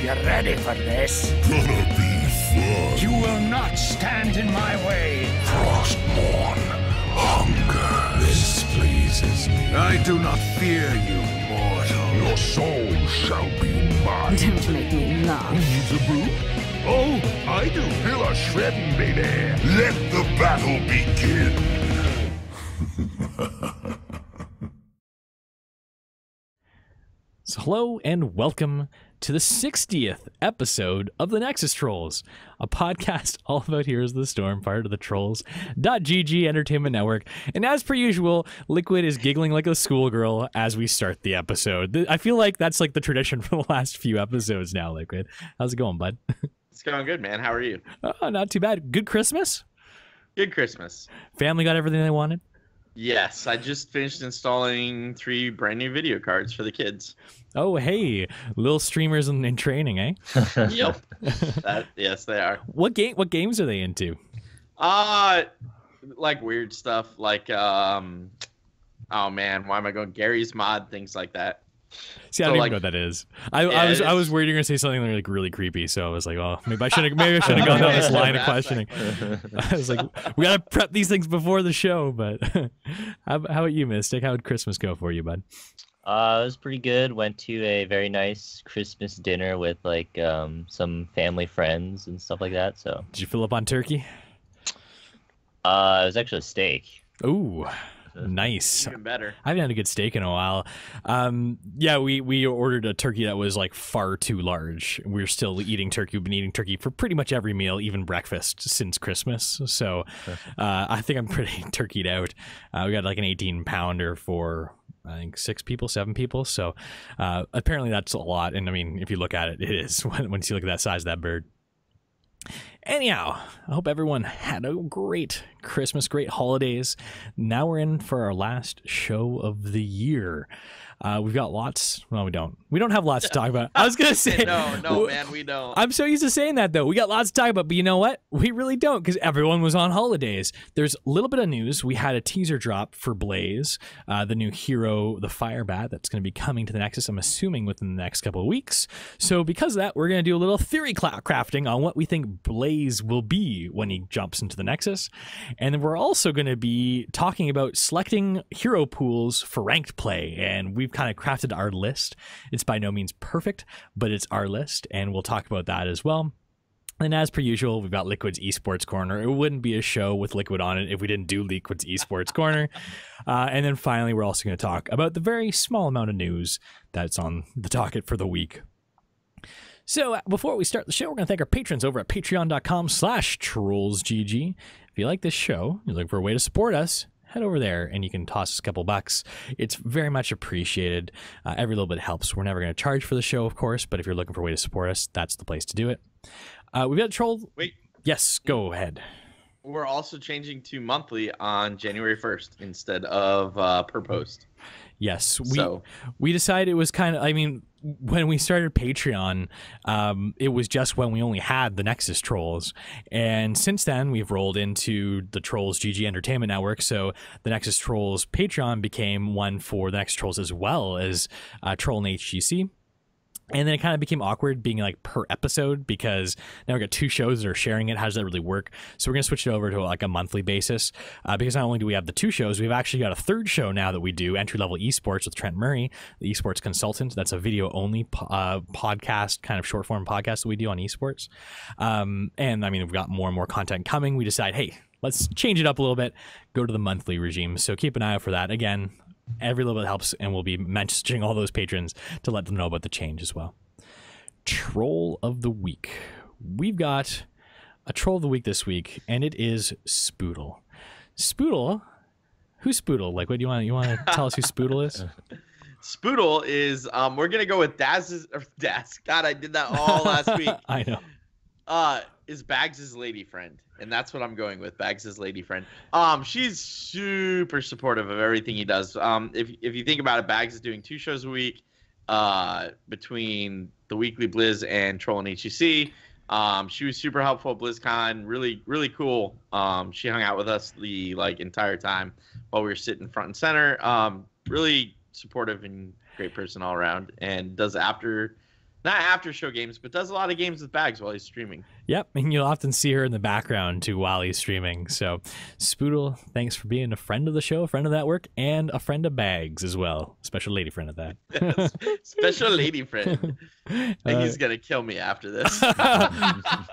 you're ready for this. Gonna be fun. You will not stand in my way. Frostborn, hunger. This pleases me. I do not fear you, mortal. Your soul shall be mine. Don't make me laugh. Needs a brew? Oh, I do. Feel a shredding, baby. Let the battle begin. So hello and welcome to the 60th episode of the Nexus Trolls, a podcast all about Heroes of the Storm, part of the Trolls.gg Entertainment Network. And as per usual, LiQuiuD is giggling like a schoolgirl as we start the episode. I feel like that's like the tradition for the last few episodes now, LiQuiuD. How's it going, bud? It's going good, man. How are you? Oh, not too bad. Good Christmas? Good Christmas. Family got everything they wanted? Yes, I just finished installing 3 brand new video cards for the kids. Oh, hey, little streamers in training, eh? Yep. Yes, they are. What games are they into? Like weird stuff, like oh man, why am I going Gary's Mod, things like that. See, I don't even know what that is. I was worried you were gonna say something like really creepy, so I was like, oh, maybe I should have gone down this line of questioning. I was like, we gotta prep these things before the show. But how about you, Mystic? How would Christmas go for you, bud? It was pretty good. Went to a very nice Christmas dinner with like some family friends and stuff like that. So did you fill up on turkey? It was actually a steak. Ooh. Nice. Even better. I haven't had a good steak in a while. Yeah, we ordered a turkey that was like far too large. We're still eating turkey. We've been eating turkey for pretty much every meal, even breakfast, since Christmas. So I think I'm pretty turkeyed out. We got like an 18-pounder for I think 7 people. So apparently that's a lot. And I mean, if you look at it, it is once you look at that size of that bird. Anyhow, I hope everyone had a great Christmas, great holidays. Now we're in for our last show of the year. We've got lots. Well, we don't. We don't have lots to talk about. I was going to say. No, man, we don't. I'm so used to saying that, though. We got lots to talk about, but you know what? We really don't, because everyone was on holidays. There's a little bit of news. We had a teaser drop for Blaze, the new hero, the firebat, that's going to be coming to the Nexus, I'm assuming, within the next couple of weeks. So because of that, we're going to do a little theory crafting on what we think Blaze will be when he jumps into the Nexus. And then we're also going to be talking about selecting hero pools for ranked play, and we've kind of crafted our list. It's by no means perfect, but it's our list, and we'll talk about that as well. And as per usual, we've got LiQuiuD's eSports Corner. It wouldn't be a show with LiQuiuD on it if we didn't do LiQuiuD's eSports Corner. And then finally, we're also going to talk about the very small amount of news that's on the docket for the week. So before we start the show, we're going to thank our patrons over at patreon.com/trollsgg. If you like this show, you're looking for a way to support us, head over there and you can toss us a couple bucks. It's very much appreciated. Every little bit helps. We're never going to charge for the show, of course, but if you're looking for a way to support us, that's the place to do it. We've got a troll. Wait. Yes, go ahead. We're also changing to monthly on January 1st instead of per post. Yes, we decided it was kind of, I mean, when we started Patreon, it was just when we only had the Nexus Trolls. And since then, we've rolled into the Trolls GG Entertainment Network. So the Nexus Trolls Patreon became one for the Nexus Trolls as well as Troll and HGC. And then it kind of became awkward being like per episode because now we got 2 shows that are sharing it. How does that really work? So we're going to switch it over to like a monthly basis because not only do we have the 2 shows, we've actually got a 3rd show now that we do, entry-level esports with Trent Murray, the esports consultant. That's a video-only podcast, kind of short-form podcast that we do on esports. And I mean, we've got more and more content coming. We decide, hey, let's change it up a little bit, go to the monthly regime. So keep an eye out for that. Again, every little bit helps, and we'll be messaging all those patrons to let them know about the change as well. Troll of the week. We've got a troll of the week this week, and it is Spoodle. Spoodle? Who's Spoodle? Like, what do you want to tell us who Spoodle is? Spoodle is we're gonna go with Daz. God, I did that all last week. I know. Is Bags' lady friend, and that's what I'm going with. Bags' lady friend. She's super supportive of everything he does. If you think about it, Bags is doing 2 shows a week, between the weekly Blizz and Troll and HEC. She was super helpful at BlizzCon. Really cool. She hung out with us the entire time while we were sitting front and center. Really supportive and great person all around, and does after Not after show games, but does a lot of games with Bags while he's streaming. Yep, and you'll often see her in the background too while he's streaming. So, Spoodle, thanks for being a friend of the show, a friend of that work, and a friend of Bags as well. Special lady friend of that. Special lady friend. I think he's gonna kill me after this.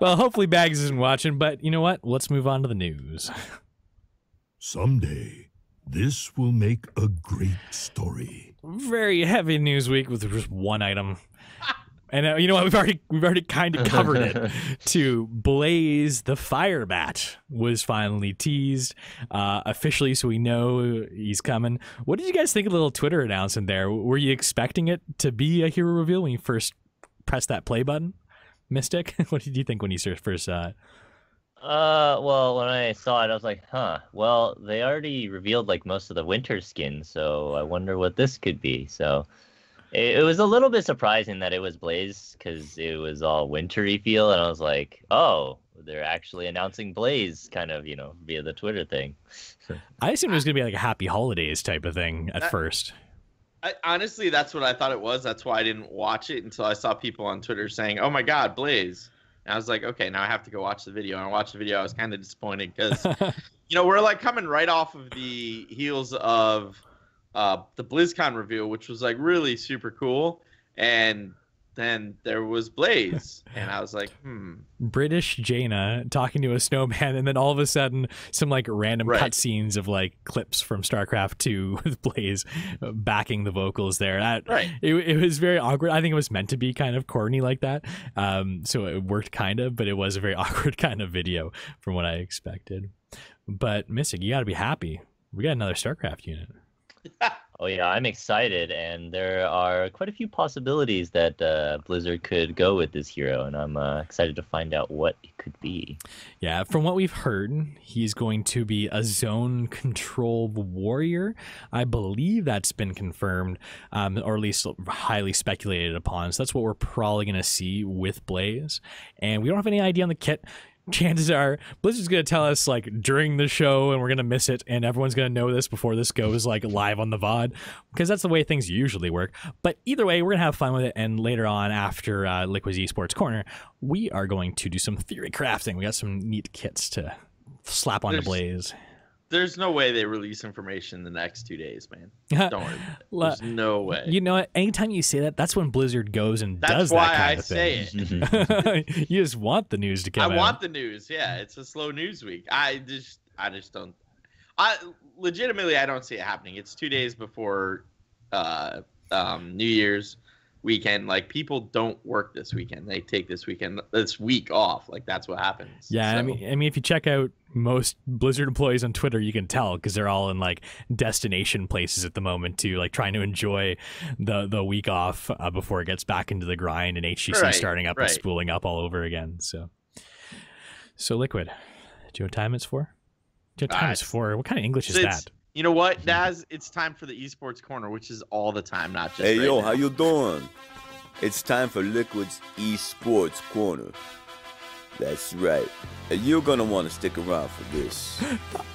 Well, hopefully Bags isn't watching, but you know what? Let's move on to the news. Someday, this will make a great story. Very heavy news week with just one item. And you know what? We've already kind of covered it. To Blaze, the firebat was finally teased officially, so we know he's coming. What did you guys think of the little Twitter announcement there? Were you expecting it to be a hero reveal when you first pressed that play button, Mystic? What did you think when you first saw it? Well, when I saw it, I was like, huh. Well, they already revealed like most of the winter skins, so I wonder what this could be. So it was a little bit surprising that it was Blaze because it was all wintry feel, and I was like, oh, they're actually announcing Blaze, kind of, you know, via the Twitter thing. I assumed it was gonna be like a Happy Holidays type of thing at first. Honestly, that's what I thought it was. That's why I didn't watch it until I saw people on Twitter saying, "Oh my God, Blaze." And I was like, okay, now I have to go watch the video. And I watched the video. I was kind of disappointed because, you know, we're like coming right off of the heels of the BlizzCon reveal, which was like really super cool. And then there was Blaze. And I was like, British Jaina talking to a snowman, and then all of a sudden some like random cutscenes of like clips from StarCraft 2 with Blaze backing the vocals there. It was very awkward. I think it was meant to be kind of corny like that. So it worked kind of, but it was a very awkward kind of video from what I expected. But Mystic, you got to be happy. We got another StarCraft unit. Oh yeah, I'm excited, and there are quite a few possibilities that Blizzard could go with this hero, and I'm excited to find out what it could be. Yeah, from what we've heard, he's going to be a zone control warrior. I believe that's been confirmed, or at least highly speculated upon. So that's what we're probably going to see with Blaze, and we don't have any idea on the kit. Chances are Blizzard's going to tell us like during the show, and we're going to miss it, and everyone's going to know this before this goes like live on the VOD, because that's the way things usually work. But either way, we're going to have fun with it, and later on after LiQuid's eSports Corner, we are going to do some theory crafting. We got some neat kits to slap onto Blaze. There's no way they release information in the next 2 days, man. Don't worry. There's no way. You know what? Anytime you say that, that's when Blizzard goes and does that kind of thing. That's why I say it. You just want the news to come out. I want the news. Yeah, it's a slow news week. I just don't. Legitimately, I don't see it happening. It's 2 days before New Year's weekend. Like, people don't work this weekend. They take this week off. Like, that's what happens. Yeah, so. I mean, if you check out most Blizzard employees on Twitter, you can tell because they're all in like destination places at the moment too, like trying to enjoy the week off before it gets back into the grind and HGC starting up and spooling up all over again. So LiQuid, do you know what time it's for? Do you know what time it's for? What kind of English is that? You know what, Daz? It's time for the eSports Corner, which is all the time, not just Hey, yo, now. how you doing? It's time for LiQuid's eSports Corner. That's right. And you're going to want to stick around for this.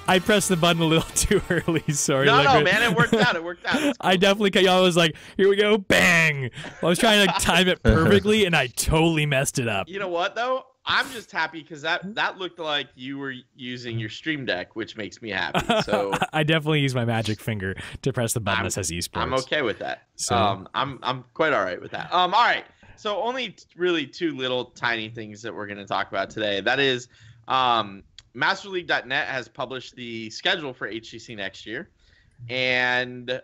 I pressed the button a little too early. Sorry. No, LiQuid. man, it worked out. It worked out. Cool. I definitely, I was like, here we go, bang. I was trying to time it perfectly, and I totally messed it up. You know what, though? I'm just happy because that looked like you were using your Stream Deck, which makes me happy. So I definitely use my magic finger to press the button that says eSports. I'm okay with that. So I'm quite all right with that. All right. So only really two little tiny things that we're going to talk about today. That is, MasterLeague.net has published the schedule for HGC next year,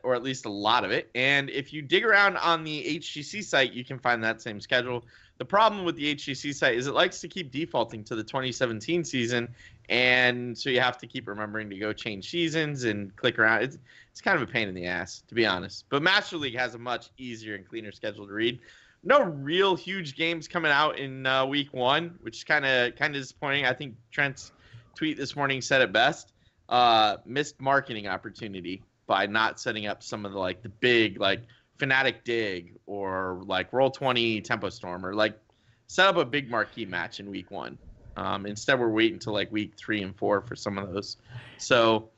or at least a lot of it. And if you dig around on the HGC site, you can find that same schedule. The problem with the HGC site is it likes to keep defaulting to the 2017 season, and so you have to keep remembering to go change seasons and click around. It's kind of a pain in the ass, to be honest. But Master League has a much easier and cleaner schedule to read. No real huge games coming out in week one, which is kind of disappointing. I think Trent's tweet this morning said it best. Missed marketing opportunity by not setting up some of the big Fnatic Dig or Roll20 Tempo Storm, or set up a big marquee match in week one. Instead, we're waiting until week 3 and 4 for some of those. So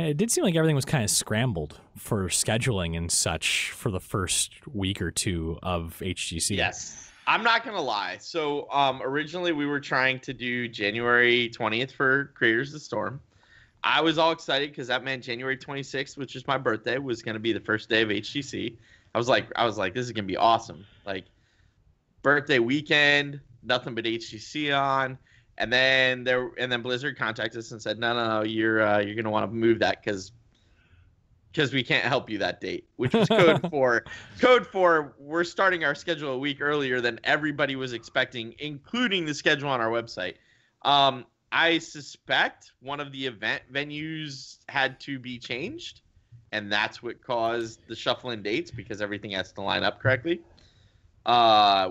It did seem like everything was kind of scrambled for scheduling and such for the first week or two of HGC. Yes. I'm not going to lie. So originally we were trying to do January 20th for Creators of the Storm. I was all excited because that meant January 26th, which is my birthday, was going to be the first day of HGC. I was like, this is going to be awesome. Like, birthday weekend, nothing but HGC on. And then Blizzard contacted us and said, no, you're going to want to move that because we can't help you that date, which was code for we're starting our schedule a week earlier than everybody was expecting, including the schedule on our website. I suspect one of the event venues had to be changed, and that's what caused the shuffle in dates because everything has to line up correctly,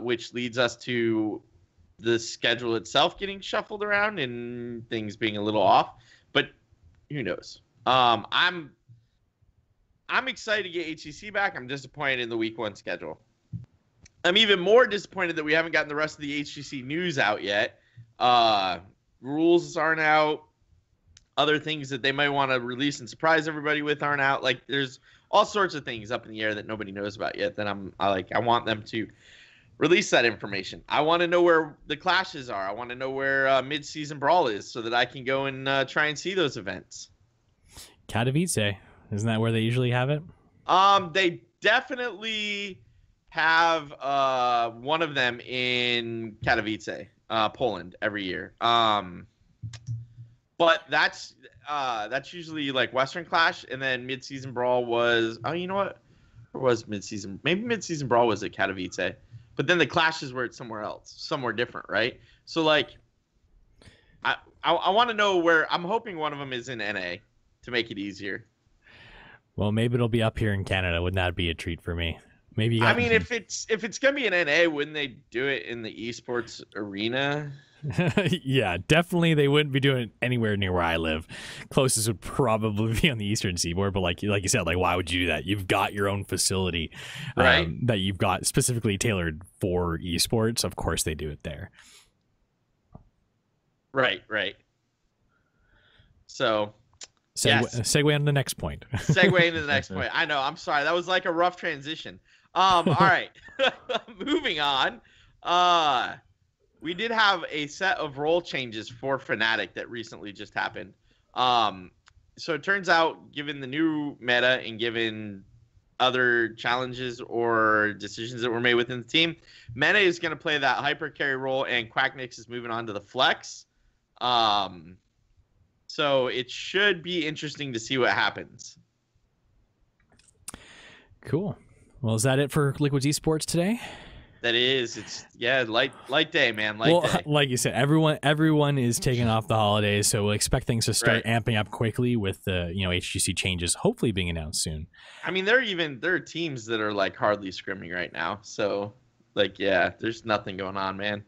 which leads us to the schedule itself getting shuffled around and things being a little off. But who knows? I'm excited to get HCC back. I'm disappointed in the week 1 schedule. I'm even more disappointed that we haven't gotten the rest of the HCC news out yet. Rules aren't out. Other things that they might want to release and surprise everybody with aren't out. Like, there's all sorts of things up in the air that nobody knows about yet that I want them to release that information. I want to know where the clashes are. I want to know where mid-season brawl is so that I can go and try and see those events. Katowice. Isn't that where they usually have it? They definitely have one of them in Katowice, Poland, every year. But that's usually like Western Clash, and then Mid-Season Brawl was. Oh, you know what? Or was Mid-Season? Maybe Mid-Season Brawl was at Katowice, but then the clashes were at somewhere else, somewhere different, right? So like, I want to know where. I'm hoping one of them is in NA to make it easier. Well, maybe it'll be up here in Canada. Wouldn't that be a treat for me? Maybe. I mean, if it's gonna be in NA, wouldn't they do it in the eSports arena? Yeah, definitely. They wouldn't be doing it anywhere near where I live. Closest would probably be on the Eastern Seaboard. But like you said, like, why would you do that? You've got your own facility, right? That you've got specifically tailored for esports. Of course, they do it there. Right. So. Segue on to the next point. Segue into the next point. I know. I'm sorry. That was like a rough transition. All right. Moving on. We did have a set of role changes for Fnatic that recently just happened. So it turns out, given the new meta and given other challenges or decisions that were made within the team, Meta is going to play that hyper carry role, and Quacknix is moving on to the flex. So it should be interesting to see what happens. Cool. Well, is that it for LiQuiuD Esports today? That is. It's light day, man. Light day. Like you said, everyone is taking off the holidays, so we'll expect things to start amping up quickly with the HGC changes hopefully being announced soon. I mean, there are teams that are like hardly scrimming right now. So there's nothing going on, man.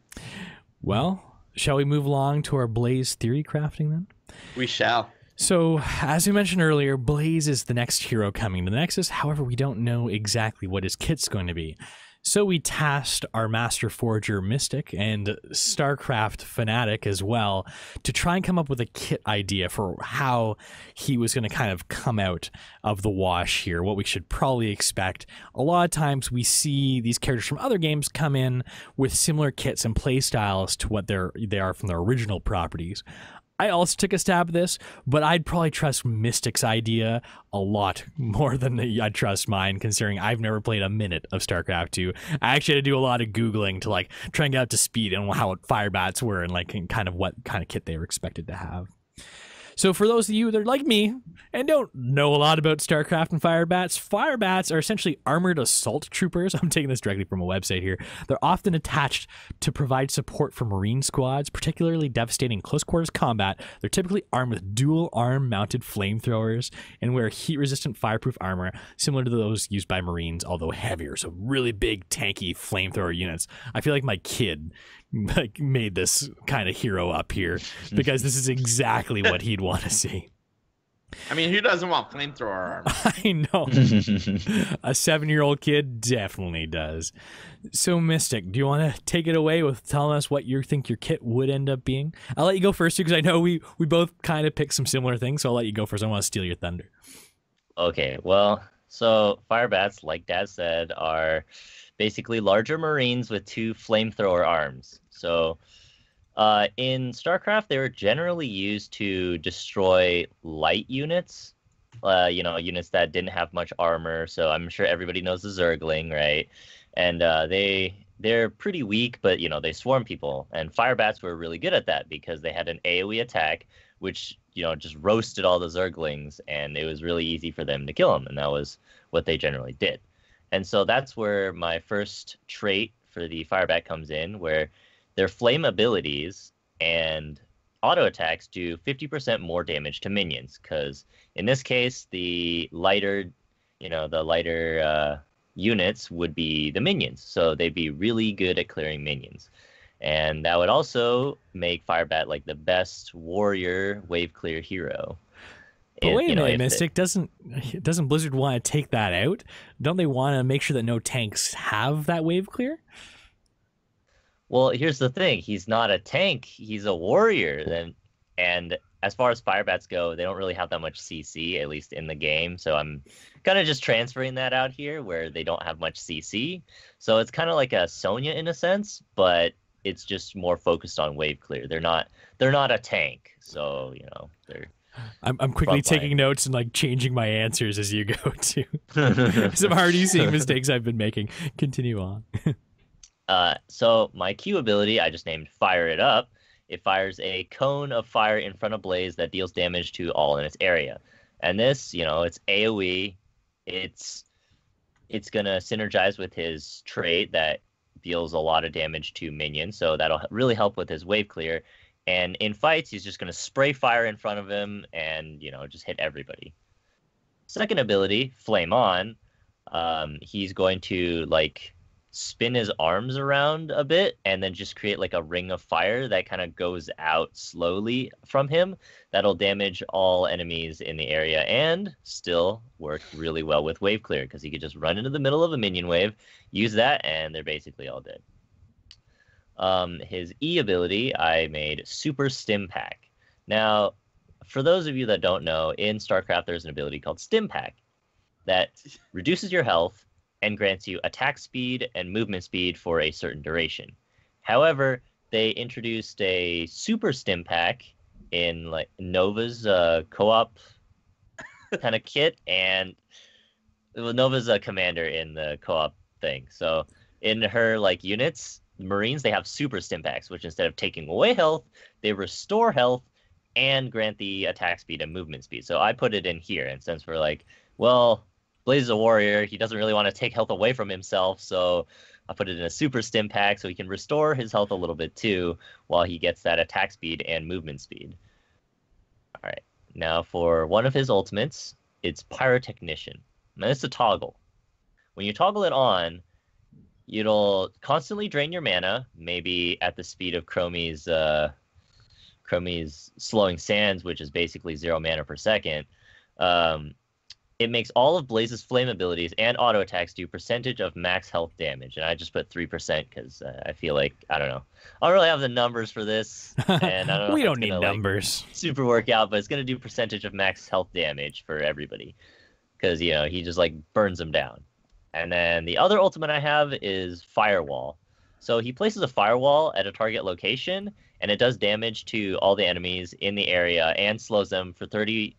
Well, shall we move along to our Blaze theory crafting then? We shall. So, as we mentioned earlier, Blaze is the next hero coming to the Nexus. However, we don't know exactly what his kit's going to be. So we tasked our Master Forger Mystic and StarCraft Fanatic as well to try and come up with a kit idea for how he was going to kind of come out of the wash here, what we should probably expect. A lot of times we see these characters from other games come in with similar kits and play styles to what they are from their original properties. I also took a stab at this, but I'd probably trust Mystic's idea a lot more than I'd trust mine, considering I've never played a minute of StarCraft 2. I actually had to do a lot of Googling to like try and get up to speed on how firebats were and like kind of what kind of kit they were expected to have. So for those of you that are like me and don't know a lot about StarCraft and firebats are essentially armored assault troopers. I'm taking this directly from a website here. They're often attached to provide support for Marine squads, particularly devastating close quarters combat. They're typically armed with dual arm mounted flamethrowers and wear heat-resistant fireproof armor similar to those used by Marines, although heavier. So really big, tanky flamethrower units. I feel like my kid made this kind of hero up here because this is exactly what he'd want to see. I mean, who doesn't want flamethrower armor? I know. A 7-year-old kid definitely does. So, Mystic, do you want to take it away with telling us what you think your kit would end up being? I'll let you go first, because I know we both kind of picked some similar things, so I'll let you go first. I want to steal your thunder. Okay, well, so firebats, like Dad said, are basically larger marines with 2 flamethrower arms. So in StarCraft, they were generally used to destroy light units, units that didn't have much armor. So I'm sure everybody knows the Zergling, right? And they're pretty weak, but they swarm people. And firebats were really good at that because they had an AoE attack, which just roasted all the Zerglings, and it was really easy for them to kill them. And that was what they generally did. And so that's where my first trait for the firebat comes in, where their flame abilities and auto attacks do 50% more damage to minions. Because in this case, the lighter units would be the minions. So they'd be really good at clearing minions. And that would also make firebat like the best warrior wave clear hero. But wait a minute, Mystic, doesn't Blizzard want to take that out? Don't they want to make sure that no tanks have that wave clear? Well, here's the thing. He's not a tank. He's a warrior. And as far as firebats go, they don't really have that much CC, at least in the game. So I'm kind of just transferring that out here where they don't have much CC. So it's kind of like a Sonya in a sense, but it's just more focused on wave clear. They're not a tank. So, they're... I'm quickly taking notes and like changing my answers as you go too. Some already seeing mistakes I've been making. Continue on. So my Q ability, I just named Fire It Up. It fires a cone of fire in front of Blaze that deals damage to all in its area. And this, it's AoE. It's gonna synergize with his trait that deals a lot of damage to minions. So that'll really help with his wave clear. And in fights, he's just going to spray fire in front of him and, just hit everybody. Second ability, Flame On. He's going to, spin his arms around a bit and then just create, a ring of fire that kind of goes out slowly from him. That'll damage all enemies in the area and still work really well with wave clear because he could just run into the middle of a minion wave, use that, and they're basically all dead. His E ability, I made Super Stim Pack. Now, for those of you that don't know, in StarCraft, there's an ability called Stim Pack that reduces your health and grants you attack speed and movement speed for a certain duration. However, they introduced a Super Stim Pack in Nova's co-op kind of kit, and Nova's a commander in the co-op thing. So in her units, Marines, they have super stim packs, which instead of taking away health, they restore health and grant the attack speed and movement speed. So I put it in here, and since we're Blaze is a warrior, he doesn't really want to take health away from himself, so I put it in a super stim pack so he can restore his health a little bit too, while he gets that attack speed and movement speed. All right, now for one of his ultimates, it's Pyrotechnician. Now it's a toggle. When you toggle it on, it'll constantly drain your mana, maybe at the speed of Chromie's Slowing Sands, which is basically 0 mana per second. It makes all of Blaze's flame abilities and auto attacks do percentage of max health damage. And I just put 3% because I feel I don't know. I don't really have the numbers for this. And I don't know we don't need numbers. Super work out, but it's going to do percentage of max health damage for everybody. Because, he just burns them down. And then the other ultimate I have is Firewall. So he places a firewall at a target location, and it does damage to all the enemies in the area and slows them for 30%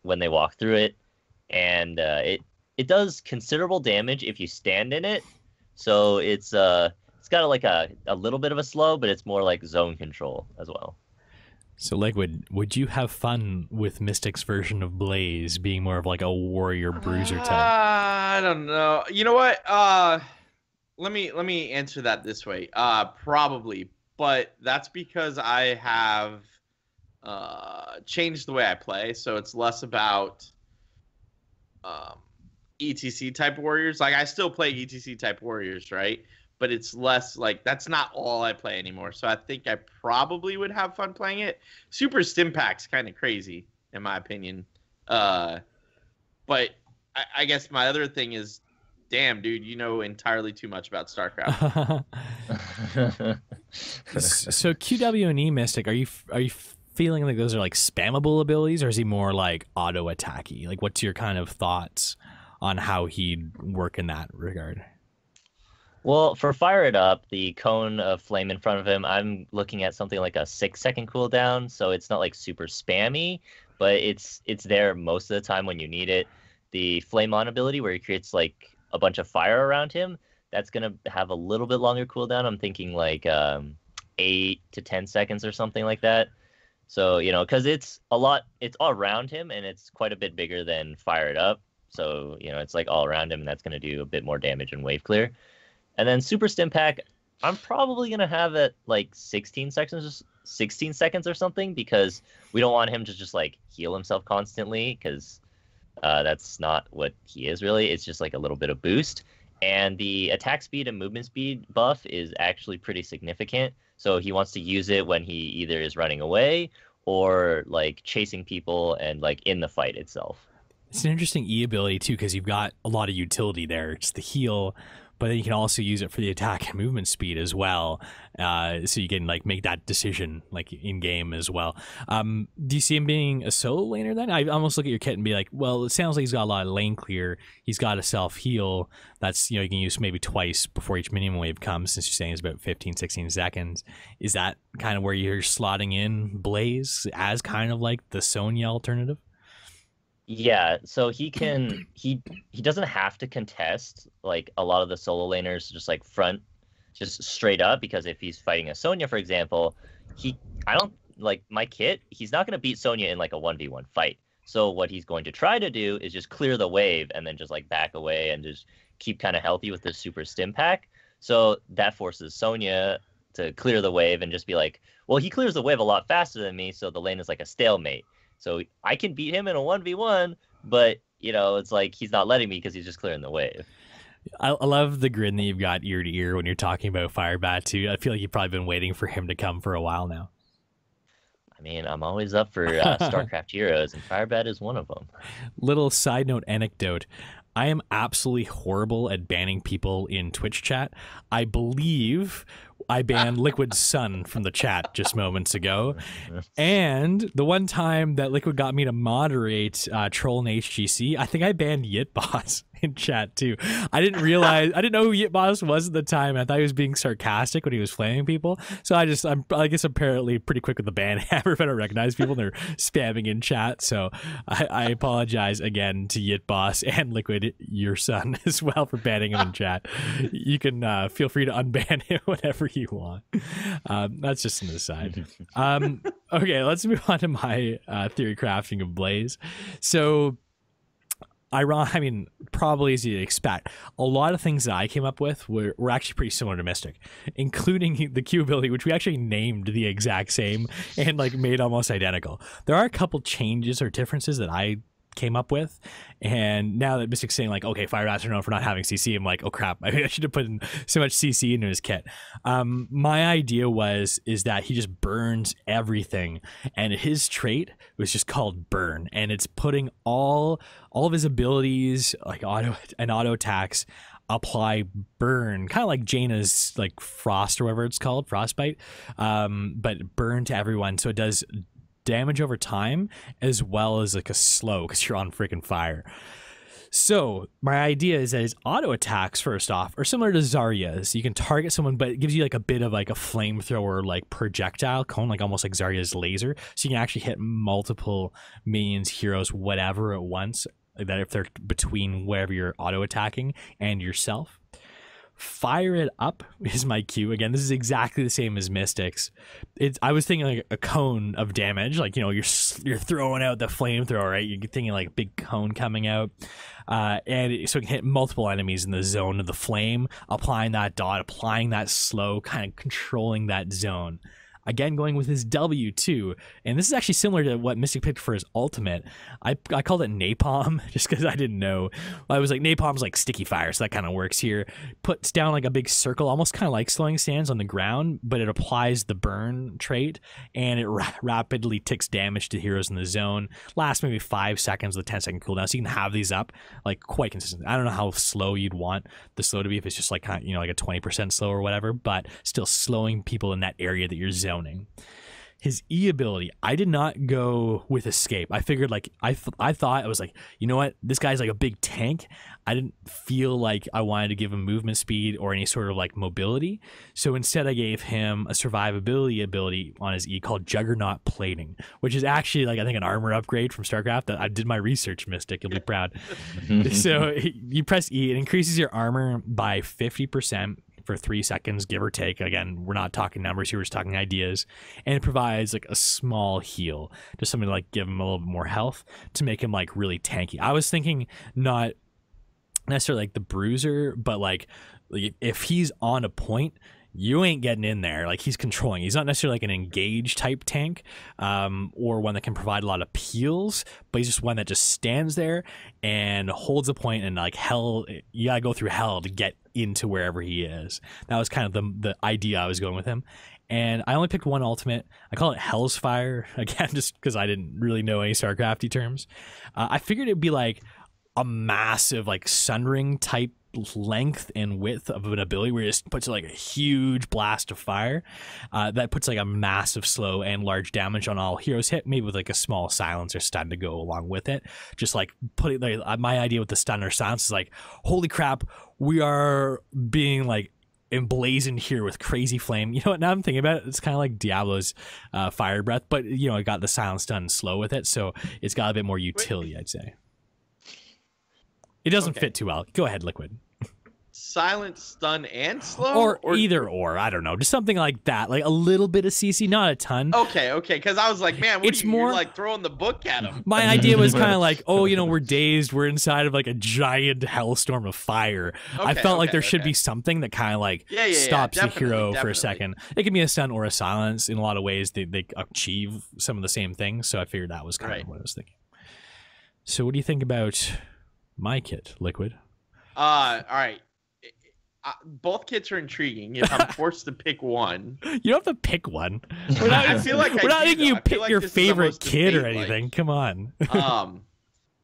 when they walk through it. And it does considerable damage if you stand in it. So it's got a little bit of a slow, but it's more like zone control as well. So, LiQuid, would you have fun with Mystic's version of Blaze being more of a warrior bruiser type? I don't know. You know what? Let me answer that this way. Probably, but that's because I have changed the way I play, so it's less about ETC type warriors. I still play ETC type warriors, right? But it's less that's not all I play anymore. So I think I probably would have fun playing it. Super Stim Pack's kind of crazy. in my opinion. But I guess my other thing is, damn, dude, you know entirely too much about StarCraft. So QW and Mystic, are you feeling like those are like spammable abilities, or is he more like auto attacky? Like, what's your kind of thoughts on how he'd work in that regard? Well, for Fire It Up, the cone of flame in front of him, I'm looking at something like a 6-second cooldown, so it's not like super spammy, but it's there most of the time when you need it. The Flame On ability, where he creates like a bunch of fire around him, that's gonna have a little bit longer cooldown. I'm thinking like 8 to 10 seconds or something like that. So, you know, because it's all around him, and it's quite a bit bigger than Fire It Up. So, you know, it's like all around him, and that's gonna do a bit more damage in wave clear. And then Super Stim Pack, I'm probably going to have it like 16 seconds or something, because we don't want him to just like heal himself constantly, because that's not what he is really. It's just like a little bit of boost. And the attack speed and movement speed buff is actually pretty significant. So he wants to use it when he either is running away or like chasing people and like in the fight itself. It's an interesting E ability too, because you've got a lot of utility there. It's the heal, but then you can also use it for the attack and movement speed as well. So you can like make that decision like in game as well. Do you see him being a solo laner then? I almost look at your kit and be like, well, it sounds like he's got a lot of lane clear. He's got a self heal. That's, you know, you can use maybe twice before each minion wave comes, since you're saying it's about 15, 16 seconds. Is that kind of where you're slotting in Blaze as kind of like the Sonya alternative? Yeah, so he doesn't have to contest like a lot of the solo laners just like front, just straight up, because if he's fighting a Sonya, for example, I don't like my kit, he's not going to beat Sonya in like a 1v1 fight. So what he's going to try to do is just clear the wave and then just like back away and just keep kind of healthy with the Super Stim Pack. So that forces Sonya to clear the wave and just be like, well, he clears the wave a lot faster than me, so the lane is like a stalemate. So I can beat him in a 1v1, but, you know, it's like he's not letting me because he's just clearing the wave. I love the grin that you've got ear to ear when you're talking about firebat too. I feel like you've probably been waiting for him to come for a while now. I mean, I'm always up for StarCraft heroes, and firebat is one of them. Little side note anecdote. I am absolutely horrible at banning people in Twitch chat. I believe I banned LiQuiud's son from the chat just moments ago. And the one time that LiQuiud got me to moderate Troll and HGC, I think I banned Yitboss in chat too. I didn't know who Yitboss was at the time. I thought he was being sarcastic when he was flaming people. So I guess I'm apparently pretty quick with the ban hammer if I don't recognize people and they're spamming in chat. So I apologize again to Yitboss and LiQuid, your son, as well, for banning him in chat. You can feel free to unban him whenever you want. That's just an aside. Okay, let's move on to my theory crafting of Blaze. So I mean, probably as you'd expect, a lot of things that I came up with were actually pretty similar to Mystic, including the Q ability, which we actually named the exact same and like made almost identical. There are a couple changes or differences that I came up with, and now that Mystic's saying like, okay, firebats are known for not having CC, I'm like, oh crap, I should have put in so much CC into his kit. My idea is that he just burns everything, and his trait was just called burn, and it's putting all of his abilities like auto attacks apply burn, kind of like Jaina's like frost or whatever it's called, frostbite, but burn to everyone, so it does damage over time as well as like a slow, because you're on freaking fire. So my idea is that his auto attacks, first off, are similar to Zarya's. You can target someone, but it gives you like a bit of like a flamethrower like projectile cone, like almost like Zarya's laser, so you can actually hit multiple minions, heroes, whatever at once, like that if they're between wherever you're auto attacking and yourself. Fire It Up is my cue. Again, this is exactly the same as Mystic's. I was thinking like a cone of damage, like, you know, you're throwing out the flamethrower, right? You're thinking like a big cone coming out, and so it can hit multiple enemies in the zone of the flame, applying that dot, applying that slow, kind of controlling that zone. Again, going with his W2. And this is actually similar to what Mystic picked for his ultimate. I called it Napalm just because I didn't know. I was like, Napalm's like sticky fire, so that kind of works here. Puts down like a big circle, almost kind of like slowing sands on the ground, but it applies the burn trait, and it rapidly ticks damage to heroes in the zone. Lasts maybe 5 seconds with a 10-second cooldown, so you can have these up like quite consistently. I don't know how slow you'd want the slow to be, if it's just like, you know, like a 20% slow or whatever, but still slowing people in that area that you're zoning. His E ability, I did not go with escape. I figured like I thought I was like, you know what, this guy's like a big tank. I didn't feel like I wanted to give him movement speed or any sort of like mobility, so instead I gave him a survivability ability on his E called Juggernaut Plating, which is actually like I think an armor upgrade from StarCraft. That I did my research, Mystic. You'll be proud. So you press E, it increases your armor by 50%. For 3 seconds, give or take. Again, we're not talking numbers here, we're just talking ideas. And it provides like a small heal, just something to like give him a little bit more health to make him like really tanky. I was thinking not necessarily like the bruiser, but like if he's on a point, you ain't getting in there. Like he's controlling. He's not necessarily like an engage type tank, or one that can provide a lot of peels, but he's just one that just stands there and holds a point, and like hell, you gotta go through hell to get into wherever he is. That was kind of the idea I was going with him. And I only picked one ultimate. I call it Hell's Fire, again, just because I didn't really know any StarCrafty terms. I figured it'd be like a massive like Sundering type length and width of an ability where it just puts like a huge blast of fire that puts like a massive slow and large damage on all heroes hit, maybe with like a small silence or stun to go along with it. Just like putting like my idea with the stun or silence is like, holy crap, we are being like emblazoned here with crazy flame. You know what, now I'm thinking about it, it's kind of like Diablo's fire breath, but you know, it got the silence done slow with it, so it's got a bit more utility. I'd say it doesn't fit too well. Go ahead, LiQuiud. Silent, stun, and slow? Or either or. I don't know. Just something like that. Like a little bit of CC, not a ton. Okay. Because I was like, man, you're like throwing the book at him. My idea was kind of like, oh, you know, we're dazed. We're inside of like a giant hellstorm of fire. I felt like there should be something that kind of like stops the hero for a second. It can be a stun or a silence. In a lot of ways, they achieve some of the same things. So I figured that was kind of what I was thinking. So what do you think about my kit, LiQuiud? All right. Both kits are intriguing. If I'm forced to pick one, you don't have to pick one. I feel like we're not making you pick like your favorite kid or anything. Like, come on. No,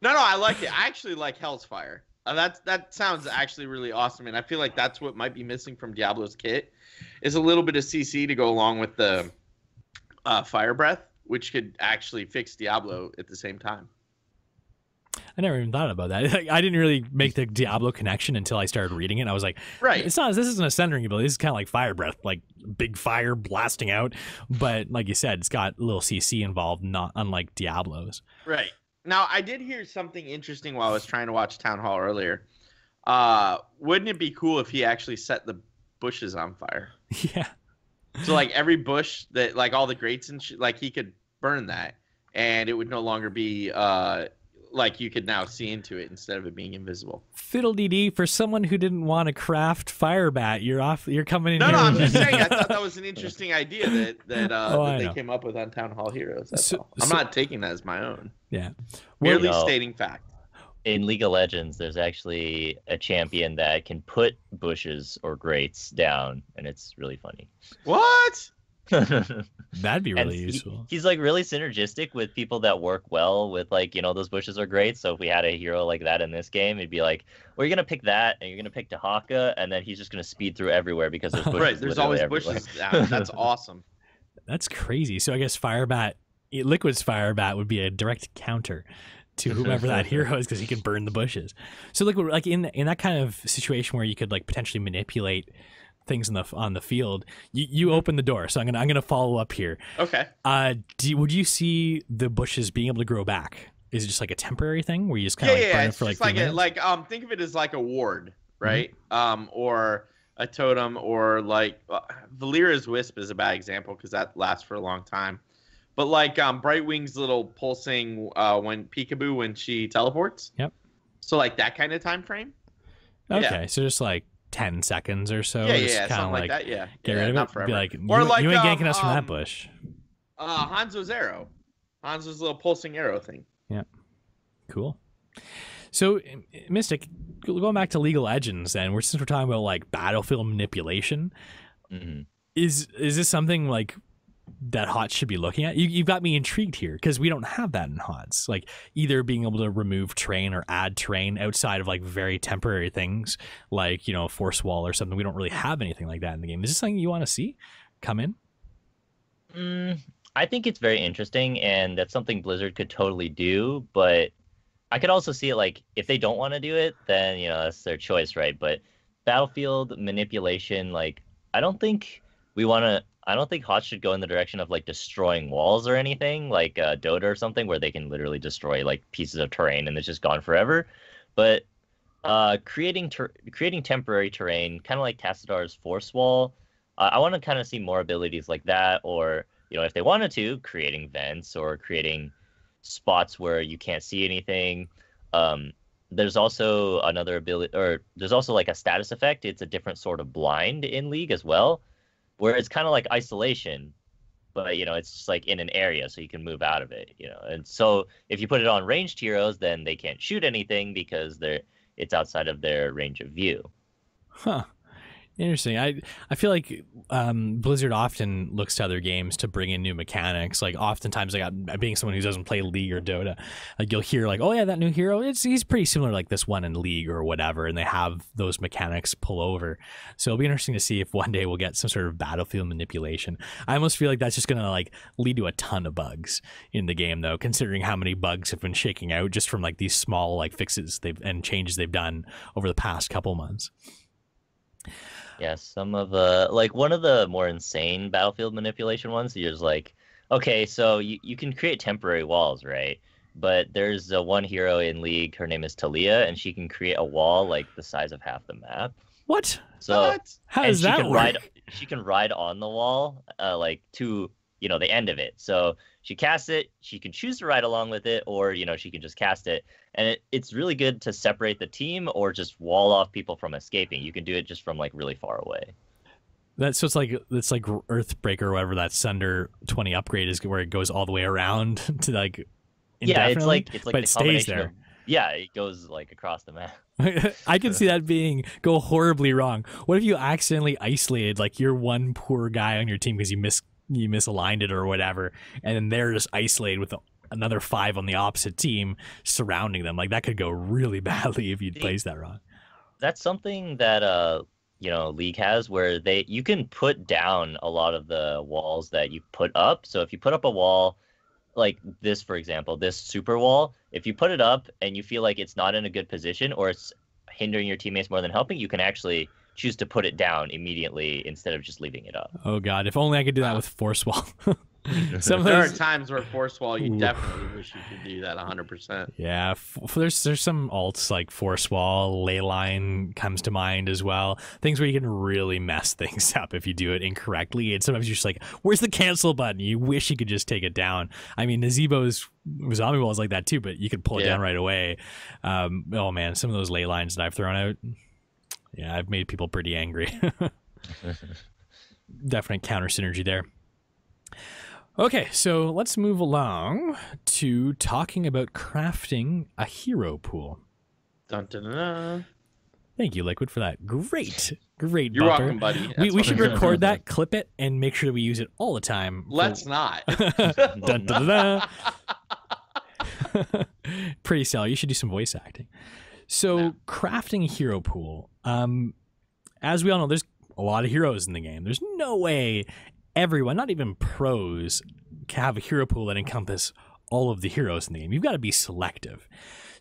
I like it. I actually like Hell's Fire. That sounds actually really awesome, and I feel like that's what might be missing from Diablo's kit, is a little bit of CC to go along with the Fire Breath, which could actually fix Diablo at the same time. I never even thought about that. I didn't really make the Diablo connection until I started reading it. I was like, this isn't a Sundering ability. This is kind of like Fire Breath, like big fire blasting out. But like you said, it's got a little CC involved, not unlike Diablo's. Right. Now, I did hear something interesting while I was trying to watch Town Hall earlier. Wouldn't it be cool if he actually set the bushes on fire? Yeah. So like every bush that, like all the grates and like he could burn that, and it would no longer be like you could now see into it instead of it being invisible. Fiddle-dee-dee, for someone who didn't want to craft firebat, you're coming in No, here. I'm just saying, I thought that was an interesting idea that they came up with on Town Hall Heroes. That's all. I'm not taking that as my own. Yeah. Merely stating fact. In League of Legends, there's actually a champion that can put bushes or grates down, and it's really funny. What? That'd be really useful. He's like really synergistic with people that work well with, like, you know, those bushes are great. So if we had a hero like that in this game, it'd be like, well, you're gonna pick that, and you're gonna pick Dahaka, and then he's just gonna speed through everywhere because there's bushes. Right, there's always bushes down. That's awesome. That's crazy. So I guess Firebat, LiQuiud's Firebat would be a direct counter to whomever that hero is, because he can burn the bushes. So like in that kind of situation where you could like potentially manipulate things on the field, you open the door. So I'm gonna follow up here. Okay. Would you see the bushes being able to grow back? Is it just like a temporary thing where you just kind of burn it for like 3 minutes? Think of it as like a ward, right? Or a totem, or like Valera's Wisp is a bad example because that lasts for a long time. But like Brightwing's little pulsing when she teleports. Yep. So like that kind of time frame. Okay, so just like 10 seconds or so. Yeah, something like that. Yeah, get rid of not it. forever. Be like, or you, like you ain't ganking us from that bush. Hanzo's arrow, Hanzo's little pulsing arrow thing. Yeah, cool. So, Mystic, going back to League of Legends, then since we're talking about like battlefield manipulation, is this something like that HOTS should be looking at? You've got me intrigued here because we don't have that in HOTS. Like either being able to remove terrain or add terrain outside of like very temporary things, like force wall or something. We don't really have anything like that in the game. Is this something you want to see come in? I think it's very interesting, and that's something Blizzard could totally do, but I could also see it like if they don't want to do it, then that's their choice, right? But battlefield manipulation, like I don't think HOTS should go in the direction of like destroying walls or anything like Dota or something where they can literally destroy like pieces of terrain and it's just gone forever. But creating temporary terrain, kind of like Tassadar's force wall, I want to kind of see more abilities like that, or if they wanted to, creating vents or creating spots where you can't see anything. There's also another ability, or there's also like a status effect. It's a different sort of blind in League as well, where it's kind of like isolation, but it's just like in an area, so you can move out of it. And so if you put it on ranged heroes, then they can't shoot anything because it's outside of their range of view. Huh. Interesting. I feel like Blizzard often looks to other games to bring in new mechanics. Like oftentimes, like being someone who doesn't play League or Dota, like you'll hear like, oh yeah, that new hero, he's pretty similar like this one in League or whatever, and they have those mechanics pull over. So it'll be interesting to see if one day we'll get some sort of battlefield manipulation. I almost feel like that's just gonna like lead to a ton of bugs in the game, though, considering how many bugs have been shaking out just from like these small like fixes and changes they've done over the past couple months. Yeah, some of like one of the more insane battlefield manipulation ones, you're just like, okay, so you can create temporary walls, right? But there's one hero in League, her name is Talia, and she can create a wall like the size of half the map. What? So how does that work? She can ride on the wall, like to the end of it. So she casts it, she can choose to ride along with it, or she can just cast it. And it's really good to separate the team or just wall off people from escaping. You can do it just from like really far away. So it's like Earthbreaker or whatever that Sunder 20 upgrade is, where it goes all the way around to like indefinitely. It's like but it stays there. It goes like across the map. I can see that go horribly wrong. What if you accidentally isolated like your one poor guy on your team because you misaligned it or whatever, and then they're just isolated with another 5 on the opposite team surrounding them? Like that could go really badly if you place that wrong. That's something that League has, where you can put down a lot of the walls that you put up. So if you put up a wall like this, for example, this super wall, if you put it up and you feel like it's not in a good position or it's hindering your teammates more than helping, you can actually choose to put it down immediately instead of just leaving it up. Oh god, if only I could do that with force wall. There are times where force wall, you definitely wish you could do that 100%. Yeah, there's some alts like force wall, ley line comes to mind as well. Things where you can really mess things up if you do it incorrectly. And sometimes you're just like, where's the cancel button? You wish you could just take it down. I mean, Nazebo's zombie wall is like that too, but you could pull it down right away. Oh man, some of those ley lines that I've thrown out, yeah, I've made people pretty angry. Definite counter synergy there. Okay, so let's move along to talking about crafting a hero pool. Dun, dun, dun, dun. Thank you, LiQuiuD, for that great You're bumper. welcome, buddy. We should record that, clip it, and make sure that we use it all the time. Let's not. Dun, dun, dun, dun. Pretty stellar. You should do some voice acting. So, crafting a hero pool. As we all know, there's a lot of heroes in the game. There's no way everyone, not even pros, can have a hero pool that encompass all of the heroes in the game. You've got to be selective.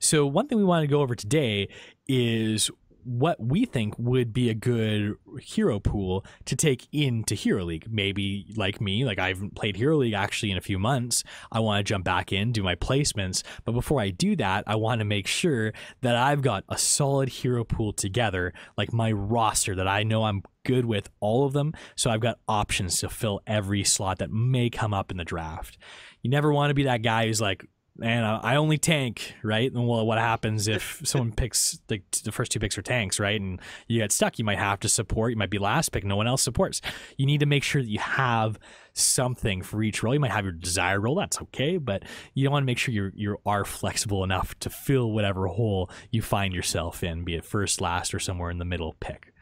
So one thing we want to go over today is what we think would be a good hero pool to take into Hero League. Maybe like me, like I haven't played Hero League actually in a few months. I want to jump back in, do my placements. But before I do that, I want to make sure that I've got a solid hero pool together, like my roster that I know I'm good with all of them. So I've got options to fill every slot that may come up in the draft. You never want to be that guy who's like, and I only tank, right? And well, what happens if someone picks the first 2 picks are tanks, right? And you get stuck, you might have to support, you might be last pick, no one else supports. You need to make sure that you have something for each role. You might have your desired role, that's okay, but you want to make sure you are flexible enough to fill whatever hole you find yourself in, be it first, last, or somewhere in the middle pick.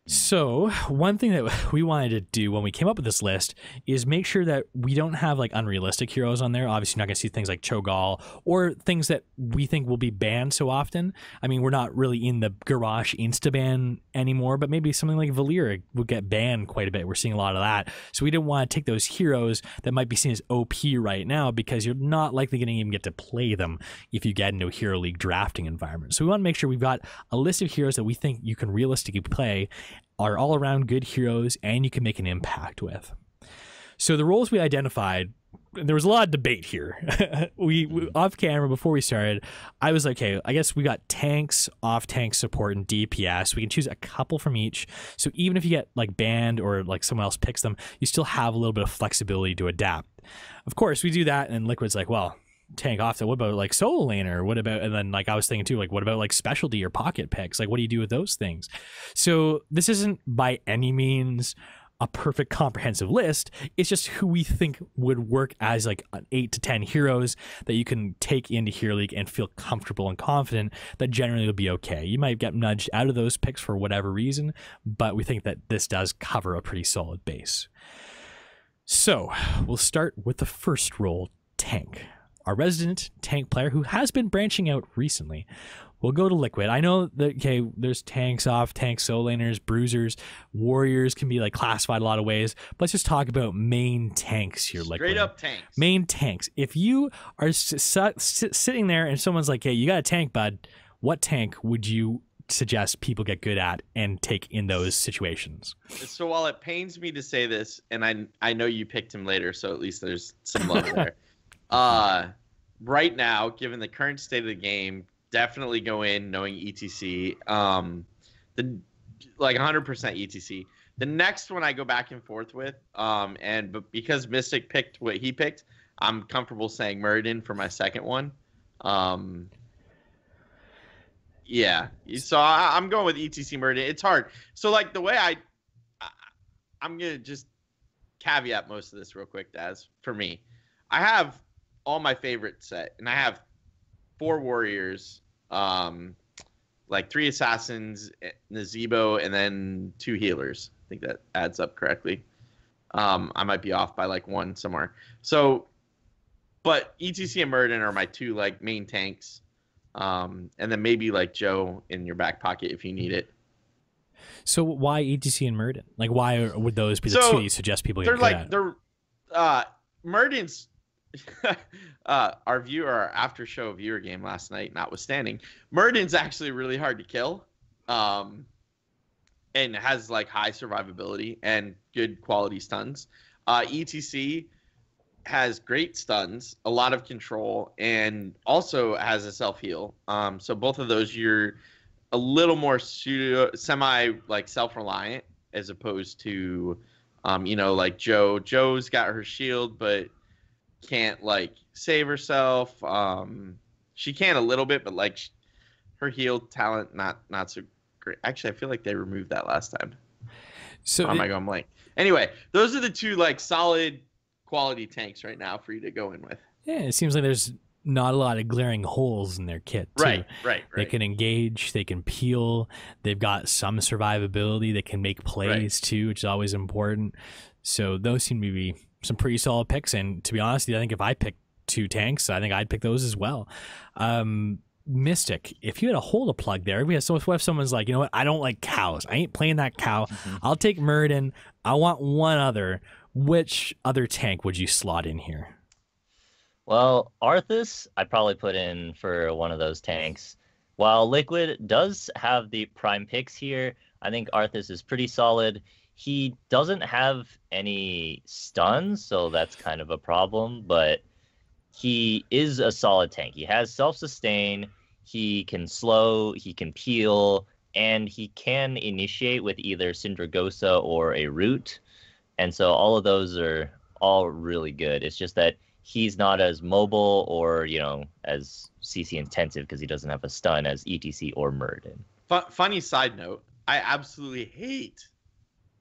So one thing that we wanted to do when we came up with this list is make sure that we don't have like unrealistic heroes on there. Obviously, you're not going to see things like Cho'Gall or things that we think will be banned so often. I mean, we're not really in the garage insta-ban anymore, but maybe something like Valeera will get banned quite a bit. We're seeing a lot of that. So we didn't want to take those heroes that might be seen as OP right now because you're not likely going to even get to play them if you get into a Hero League drafting environment. So we want to make sure we've got a list of heroes that we think you can realistically play, are all around good heroes, and you can make an impact with. So the roles we identified, there was a lot of debate here. we off camera before we started, I was like, okay, I guess we got tanks, off tank support, and DPS. We can choose a couple from each. So even if you get like banned or like someone else picks them, you still have a little bit of flexibility to adapt. Of course, we do that, and LiQuiud's like, well, tank off, what about like solo laner? What about, and then like I was thinking too, like what about like specialty or pocket picks? Like what do you do with those things? So this isn't by any means a perfect comprehensive list. It's just who we think would work as like 8 to 10 heroes that you can take into Hero League and feel comfortable and confident that generally will be okay. You might get nudged out of those picks for whatever reason, but we think that this does cover a pretty solid base. So we'll start with the first role, tank. Our resident tank player who has been branching out recently. We'll go to LiQuiud. I know that, okay, there's tanks, off tanks, solo laners, bruisers, warriors can be like classified a lot of ways. But let's just talk about main tanks here, LiQuiud. Straight up tanks. Main tanks. If you are sitting there and someone's like, hey, you got a tank, bud, what tank would you suggest people get good at and take in those situations? So while it pains me to say this, and I know you picked him later, so at least there's some love there. Right now, given the current state of the game, definitely go in knowing ETC. The like 100% ETC. The next one I go back and forth with, but because Mystic picked what he picked, I'm comfortable saying Muradin for my second one. Yeah. So I'm going with ETC Muradin. It's hard. So like the way I'm gonna just caveat most of this real quick, Daz. For me, I have all my favorite set, and I have 4 warriors, like 3 assassins, Nazebo, and then 2 healers. I think that adds up correctly. I might be off by like 1 somewhere. So, but ETC and Muradin are my 2 like main tanks, and then maybe like Joe in your back pocket if you need it. So why ETC and Muradin? Like why would those be the 2 you suggest people get good at? They're Muradin's. Our after show viewer game last night notwithstanding, Muradin's actually really hard to kill, and has like high survivability and good quality stuns. ETC has great stuns, a lot of control, and also has a self heal. So both of those, you're a little more semi like self reliant as opposed to, like Joe. Joe's got her shield, but can't like save herself. She can a little bit, but like her heal talent not so great. Actually, I feel like they removed that last time. So am I going blank? Anyway, those are the 2 like solid quality tanks right now for you to go in with. Yeah, it seems like there's not a lot of glaring holes in their kit too. Right. They can engage, they can peel, they've got some survivability, they can make plays too, which is always important. So those seem to be some pretty solid picks, and to be honest, I think if I picked 2 tanks, I think I'd pick those as well. Mystic, if you had a hole to plug there, what if someone's like, you know what, I don't like cows, I ain't playing that cow, I'll take Muradin, I want one other. Which other tank would you slot in here? Well, Arthas, I'd probably put in for one of those tanks. While LiQuiud does have the prime picks here, I think Arthas is pretty solid. He doesn't have any stuns, so that's kind of a problem, but he is a solid tank. He has self-sustain, he can slow, he can peel, and he can initiate with either Syndragosa or a root. And so all of those are all really good. It's just that he's not as mobile or, you know, as CC intensive because he doesn't have a stun as ETC or Murden. Funny side note, I absolutely hate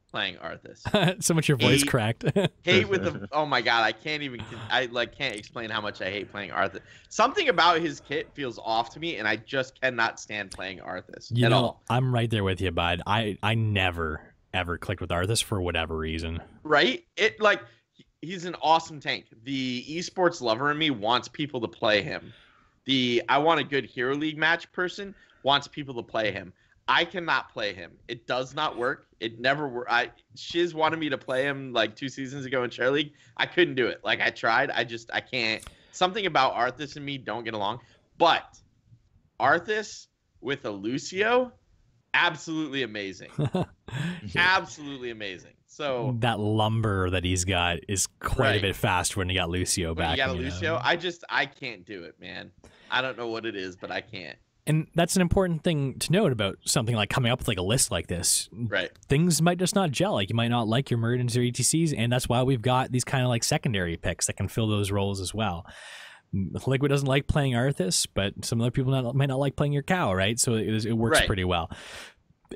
playing Arthas. So much your voice cracked. Hate with the, oh my god, I can't explain how much I hate playing Arthas. Something about his kit feels off to me, and I just cannot stand playing Arthas at all. I'm right there with you, bud. I never ever clicked with Arthas for whatever reason. Right? He's an awesome tank. The esports lover in me wants people to play him. The I want a good Hero League match person wants people to play him. I cannot play him. It does not work. It never worked. Shiz wanted me to play him like 2 seasons ago in Cher League. I couldn't do it. Like I tried. I can't. Something about Arthas and me don't get along. But Arthas with a Lucio, absolutely amazing. Absolutely amazing. So that lumber that he's got is quite a bit faster when you got Lucio back. You got a Lucio. I can't do it, man. I don't know what it is, but I can't. And that's an important thing to note about something like coming up with like a list like this. Right. Things might just not gel. Like you might not like your Murdens or ETCs, and that's why we've got these kind of like secondary picks that can fill those roles as well. LiQuid doesn't like playing Arthas, but some other people might not like playing your cow, right? So it works pretty well.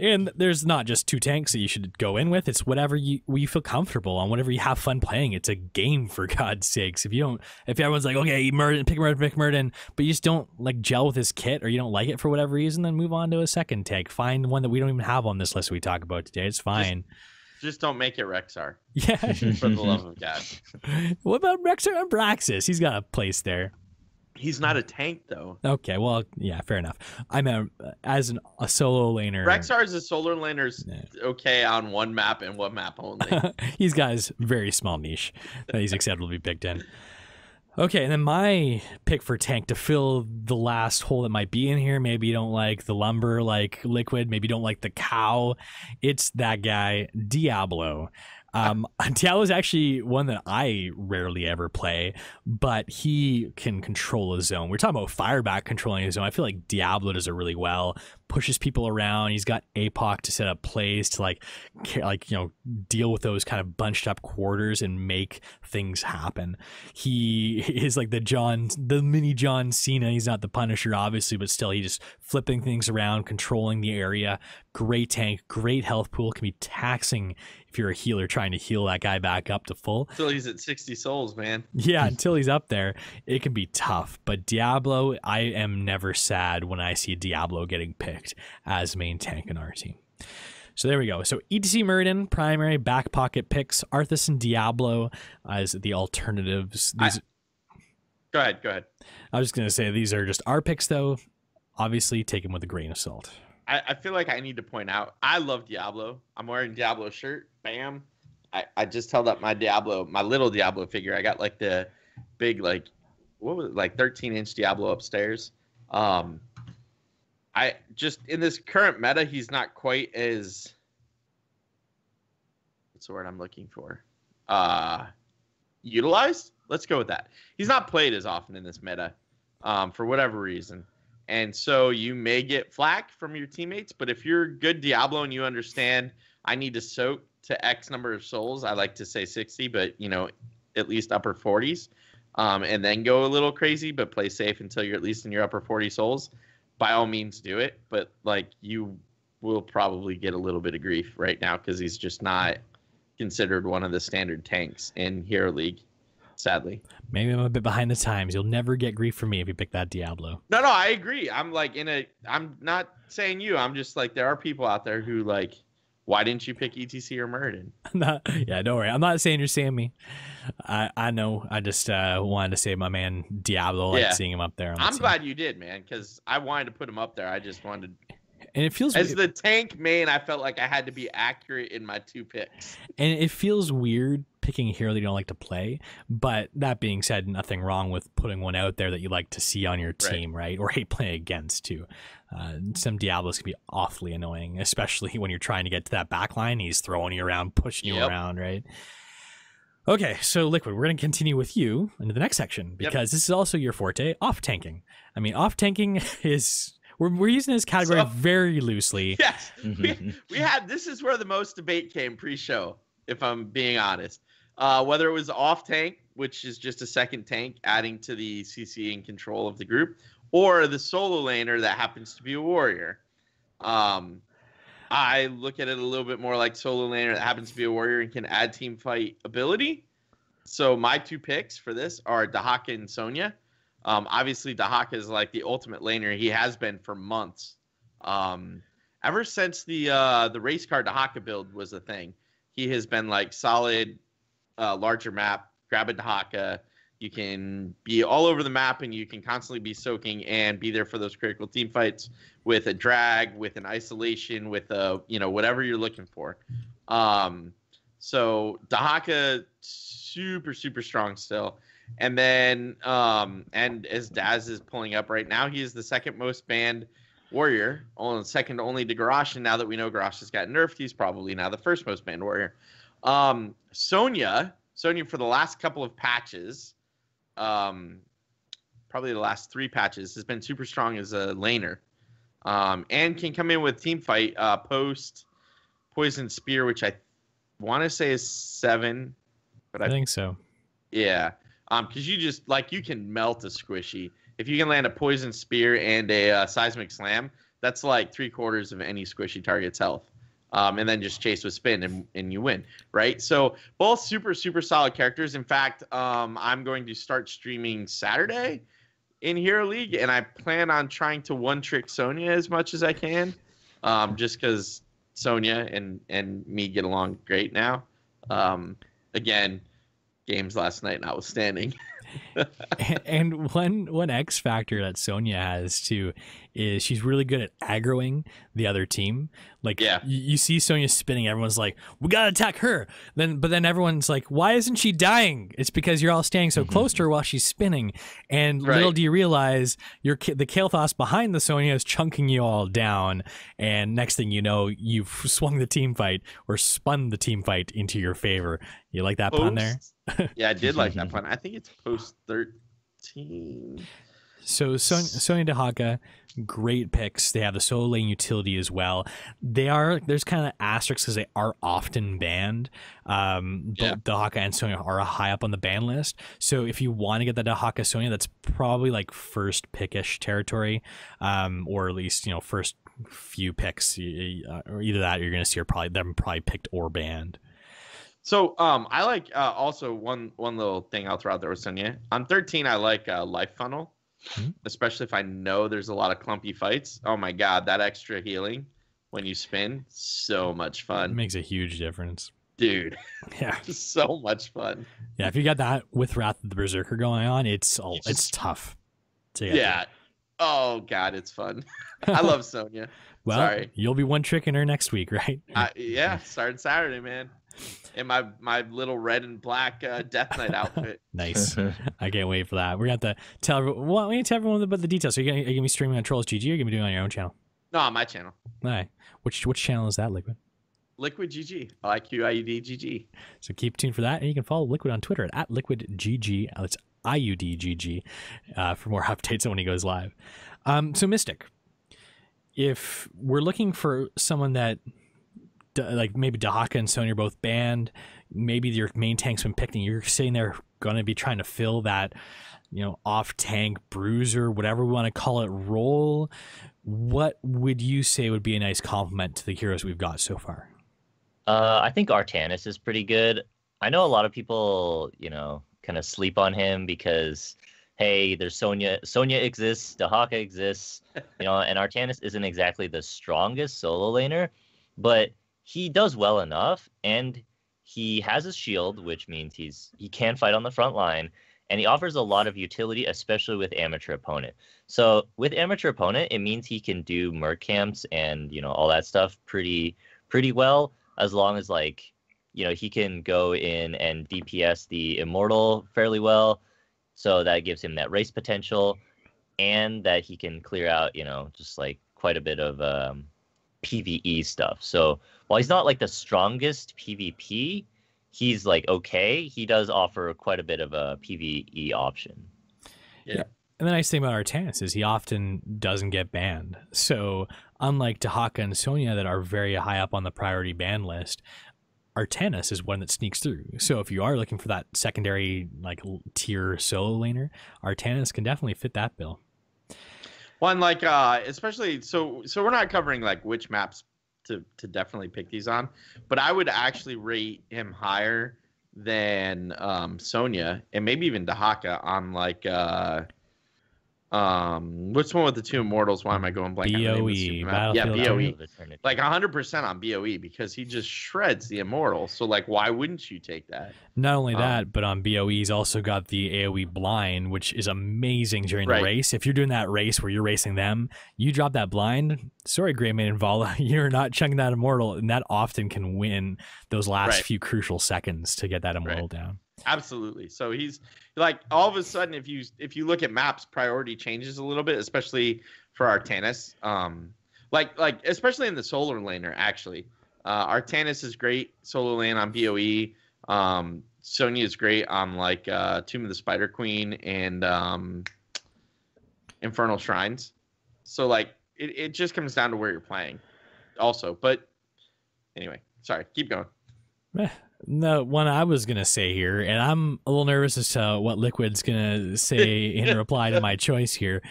And there's not just 2 tanks that you should go in with. It's whatever you feel comfortable on, whatever you have fun playing. It's a game, for God's sakes. If everyone's like, okay, pick Murden, but you just don't like gel with his kit or you don't like it for whatever reason, then move on to a second tank. Find one that we don't even have on this list we talk about today. It's fine. Just don't make it Rexar. Yeah. For the love of God. What about Rexar and Braxis? He's got a place there. He's not a tank, though. Okay, well, yeah, fair enough. I'm as a solo laner. Rexar is a solo laner's okay on one map and one map only. He's got his very small niche that he's acceptable to be picked in. Okay, and then my pick for tank to fill the last hole that might be in here. Maybe you don't like the lumber like LiQuid. Maybe you don't like the cow. It's that guy, Diablo. Diablo is actually one that I rarely ever play, but he can control a zone. We're talking about firebat controlling a zone. I feel like Diablo does it really well. Pushes people around. He's got APOC to set up plays to like deal with those kind of bunched up quarters and make things happen. He is like the mini John Cena. He's not the Punisher, obviously, but still, he just flipping things around, controlling the area. Great tank, great health pool. Can be taxing if you're a healer trying to heal that guy back up to full. Until he's at 60 souls, man. Yeah, until he's up there, it can be tough. But Diablo, I am never sad when I see Diablo getting picked as main tank in our team. So there we go. So ETC Murden, primary back pocket picks, Arthas and Diablo as the alternatives. Go ahead. I was just going to say these are just our picks, though. Obviously, take them with a grain of salt. I feel like I need to point out, I love Diablo. I'm wearing Diablo shirt. Bam. I just held up my little Diablo figure. I got like the big, like, what was it, like 13-inch Diablo upstairs. I just, in this current meta, he's not quite as, what's the word I'm looking for? Utilized? Let's go with that. He's not played as often in this meta for whatever reason. And so you may get flack from your teammates, but if you're good Diablo and you understand I need to soak to X number of souls, I like to say 60, but, at least upper 40s, and then go a little crazy, but play safe until you're at least in your upper 40 souls, by all means do it. But, you will probably get a little bit of grief right now because he's just not considered one of the standard tanks in Hero League. Sadly, maybe I'm a bit behind the times. You'll never get grief from me if you pick that Diablo. No, I agree. I'm not saying you. I'm just like, there are people out there who why didn't you pick ETC or Murden? Yeah, don't worry. I'm not saying you're saying me. I know. I just wanted to say my man Diablo, seeing him up there. I'm glad you did, man, because I wanted to put him up there. I just wanted. And it feels as the tank main, I felt like I had to be accurate in my 2 picks. And it feels weird picking a hero that you don't like to play. But that being said, nothing wrong with putting one out there that you like to see on your team, right? Or hate playing against too. Some Diablos can be awfully annoying, especially when you're trying to get to that back line. He's throwing you around, pushing you around, right? Okay, so LiQuid, we're going to continue with you into the next section because this is also your forte, off tanking. I mean, off tanking is. We're using this category very loosely. Yes, we had. This is where the most debate came pre-show, if I'm being honest. Whether it was off tank which is just a second tank adding to the CC and control of the group, or the solo laner that happens to be a warrior. I look at it a little bit more like solo laner that happens to be a warrior and can add team fight ability. So my 2 picks for this are Dahaka and Sonya. Obviously, Dahaka is like the ultimate laner. He has been for months. Ever since the race car Dahaka build was a thing, he has been like solid, larger map, grab a Dahaka. You can be all over the map, and you can constantly be soaking and be there for those critical team fights with a drag, with an isolation, with a whatever you're looking for. So Dahaka, super strong still. And then and as Daz is pulling up right now, he is the second most banned warrior, second only to Garrosh. And now that we know Garrosh has got nerfed, he's probably now the first most banned warrior. Sonya for the last couple of patches, probably the last 3 patches, has been super strong as a laner, and can come in with team fight post poison spear, which I want to say is 7, but I think so. Yeah, because you can melt a squishy if you can land a poison spear and a seismic slam. That's like 3/4 of any squishy target's health. And then just chase with spin and you win, right? So both super solid characters. In fact, I'm going to start streaming Saturday in Hero League, and I plan on trying to one-trick Sonya as much as I can, just because Sonya and me get along great now. Again, games last night notwithstanding. And one X factor that Sonya has too is she's really good at aggroing the other team. Like, you see Sonya spinning, everyone's like, we gotta attack her. But then everyone's like, why isn't she dying? It's because you're all standing so close to her while she's spinning. And little do you realize the Kael'thas behind the Sonya is chunking you all down. And next thing you know, you've swung the team fight or spun the team fight into your favor. You like that pun there? Yeah, I did like that pun. I think it's post 13. So Sonya Dahaka, great picks. They have the solo lane utility as well. There's kind of asterisks because they are often banned. Both Dahaka and Sonya are high up on the ban list. So if you want to get the Dahaka Sonya, that's probably like first pickish territory, or at least first few picks. Or either that, or you're going to see them probably picked or banned. So I like also one little thing I'll throw out there with Sonya. On 13, I like Life Funnel, especially if I know there's a lot of clumpy fights. Oh my god, that extra healing when you spin, so much fun. It makes a huge difference. Dude. Yeah. So much fun. Yeah, if you got that with Wrath of the Berserker going on, it's tough to get through. Oh god, it's fun. I love Sonya. Well, sorry. You'll be one tricking her next week, right? Starting Saturday, man. In my little red and black Death Knight outfit. Nice. I can't wait for that. We're going to have to tell everyone about the details. So are you going to be streaming on Trolls GG, or are you going to be doing it on your own channel? No, on my channel. All right. Which channel is that, LiQuiud? LiQiuD GG. LiQiuD GG. So keep tuned for that. And you can follow LiQuiud on Twitter at LiQuiudGG. That's IUDGG for more updates on when he goes live. So Mystic, if we're looking for someone that, like maybe Dahaka and Sonya are both banned, maybe your main tank's been picked and you're sitting there going to be trying to fill that, off tank bruiser, whatever we want to call it, role, what would you say would be a nice compliment to the heroes we've got so far? I think Artanis is pretty good. I know a lot of people, kind of sleep on him because, hey, there's Sonya exists, Dahaka exists, and Artanis isn't exactly the strongest solo laner, but he does well enough, and he has his shield, which means he can fight on the front line, and he offers a lot of utility, especially with amateur opponent. So with amateur opponent, it means he can do merc camps and all that stuff pretty well, as long as he can go in and DPS the immortal fairly well, so that gives him that race potential, and that he can clear out just quite a bit of PvE stuff. So while he's not the strongest PvP, he's okay. He does offer quite a bit of a PvE option. Yeah. And the nice thing about Artanis is he often doesn't get banned. So unlike Dahaka and Sonya that are very high up on the priority ban list, Artanis is one that sneaks through. So if you are looking for that secondary like tier solo laner, Artanis can definitely fit that bill. One like especially so we're not covering like which maps to definitely pick these on, but I would actually rate him higher than Sonya and maybe even Dahaka on like which one with the two immortals? Why am I going blank? BOE. Yeah, BOE. Like 100% on BOE because he just shreds the immortal. So like, why wouldn't you take that? Not only that, but on BOE, he's also got the AoE blind, which is amazing during the race. If you're doing that race where you're racing them, you drop that blind. Sorry, Grey Maiden Vala, you're not chunking that immortal, and that often can win those last few crucial seconds to get that immortal down. Absolutely. So he's like all of a sudden, if you look at maps, priority changes a little bit, especially for Artanis. Like especially in the solar laner, actually. Artanis is great solo lane on BOE. Sonya is great on like Tomb of the Spider Queen and Infernal Shrines. So like it just comes down to where you're playing, also. But anyway, sorry, keep going. No, one I was gonna say here, and I'm a little nervous as to what LiQuiD's gonna say in reply to my choice here,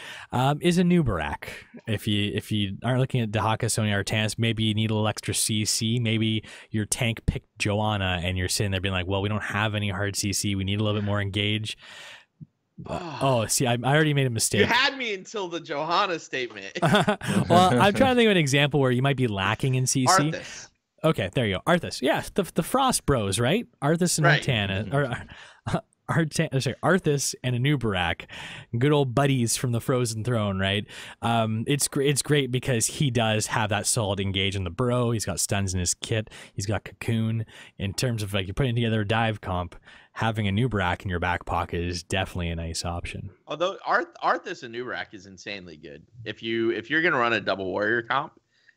is a Nubarak. If you aren't looking at Dahaka, Sonya, Artanis, maybe you need a little extra CC. Maybe your tank picked Joanna, and you're sitting there being like, well, we don't have any hard CC. We need a little bit more engage. See, I already made a mistake. You had me until the Johanna statement. Well, I'm trying to think of an example where you might be lacking in CC. Arthas. Okay, there you go. Arthas. Yeah, the Frost Bros, right? Arthas and Artanis. Or Arthas and Anubarak, good old buddies from the Frozen Throne, right? It's great because he does have that solid engage in the burrow. He's got stuns in his kit. He's got cocoon. In terms of like you're putting together a dive comp, having a Nubarak in your back pocket is definitely a nice option. Although Arthas and Nubarak is insanely good. If you're gonna run a double warrior comp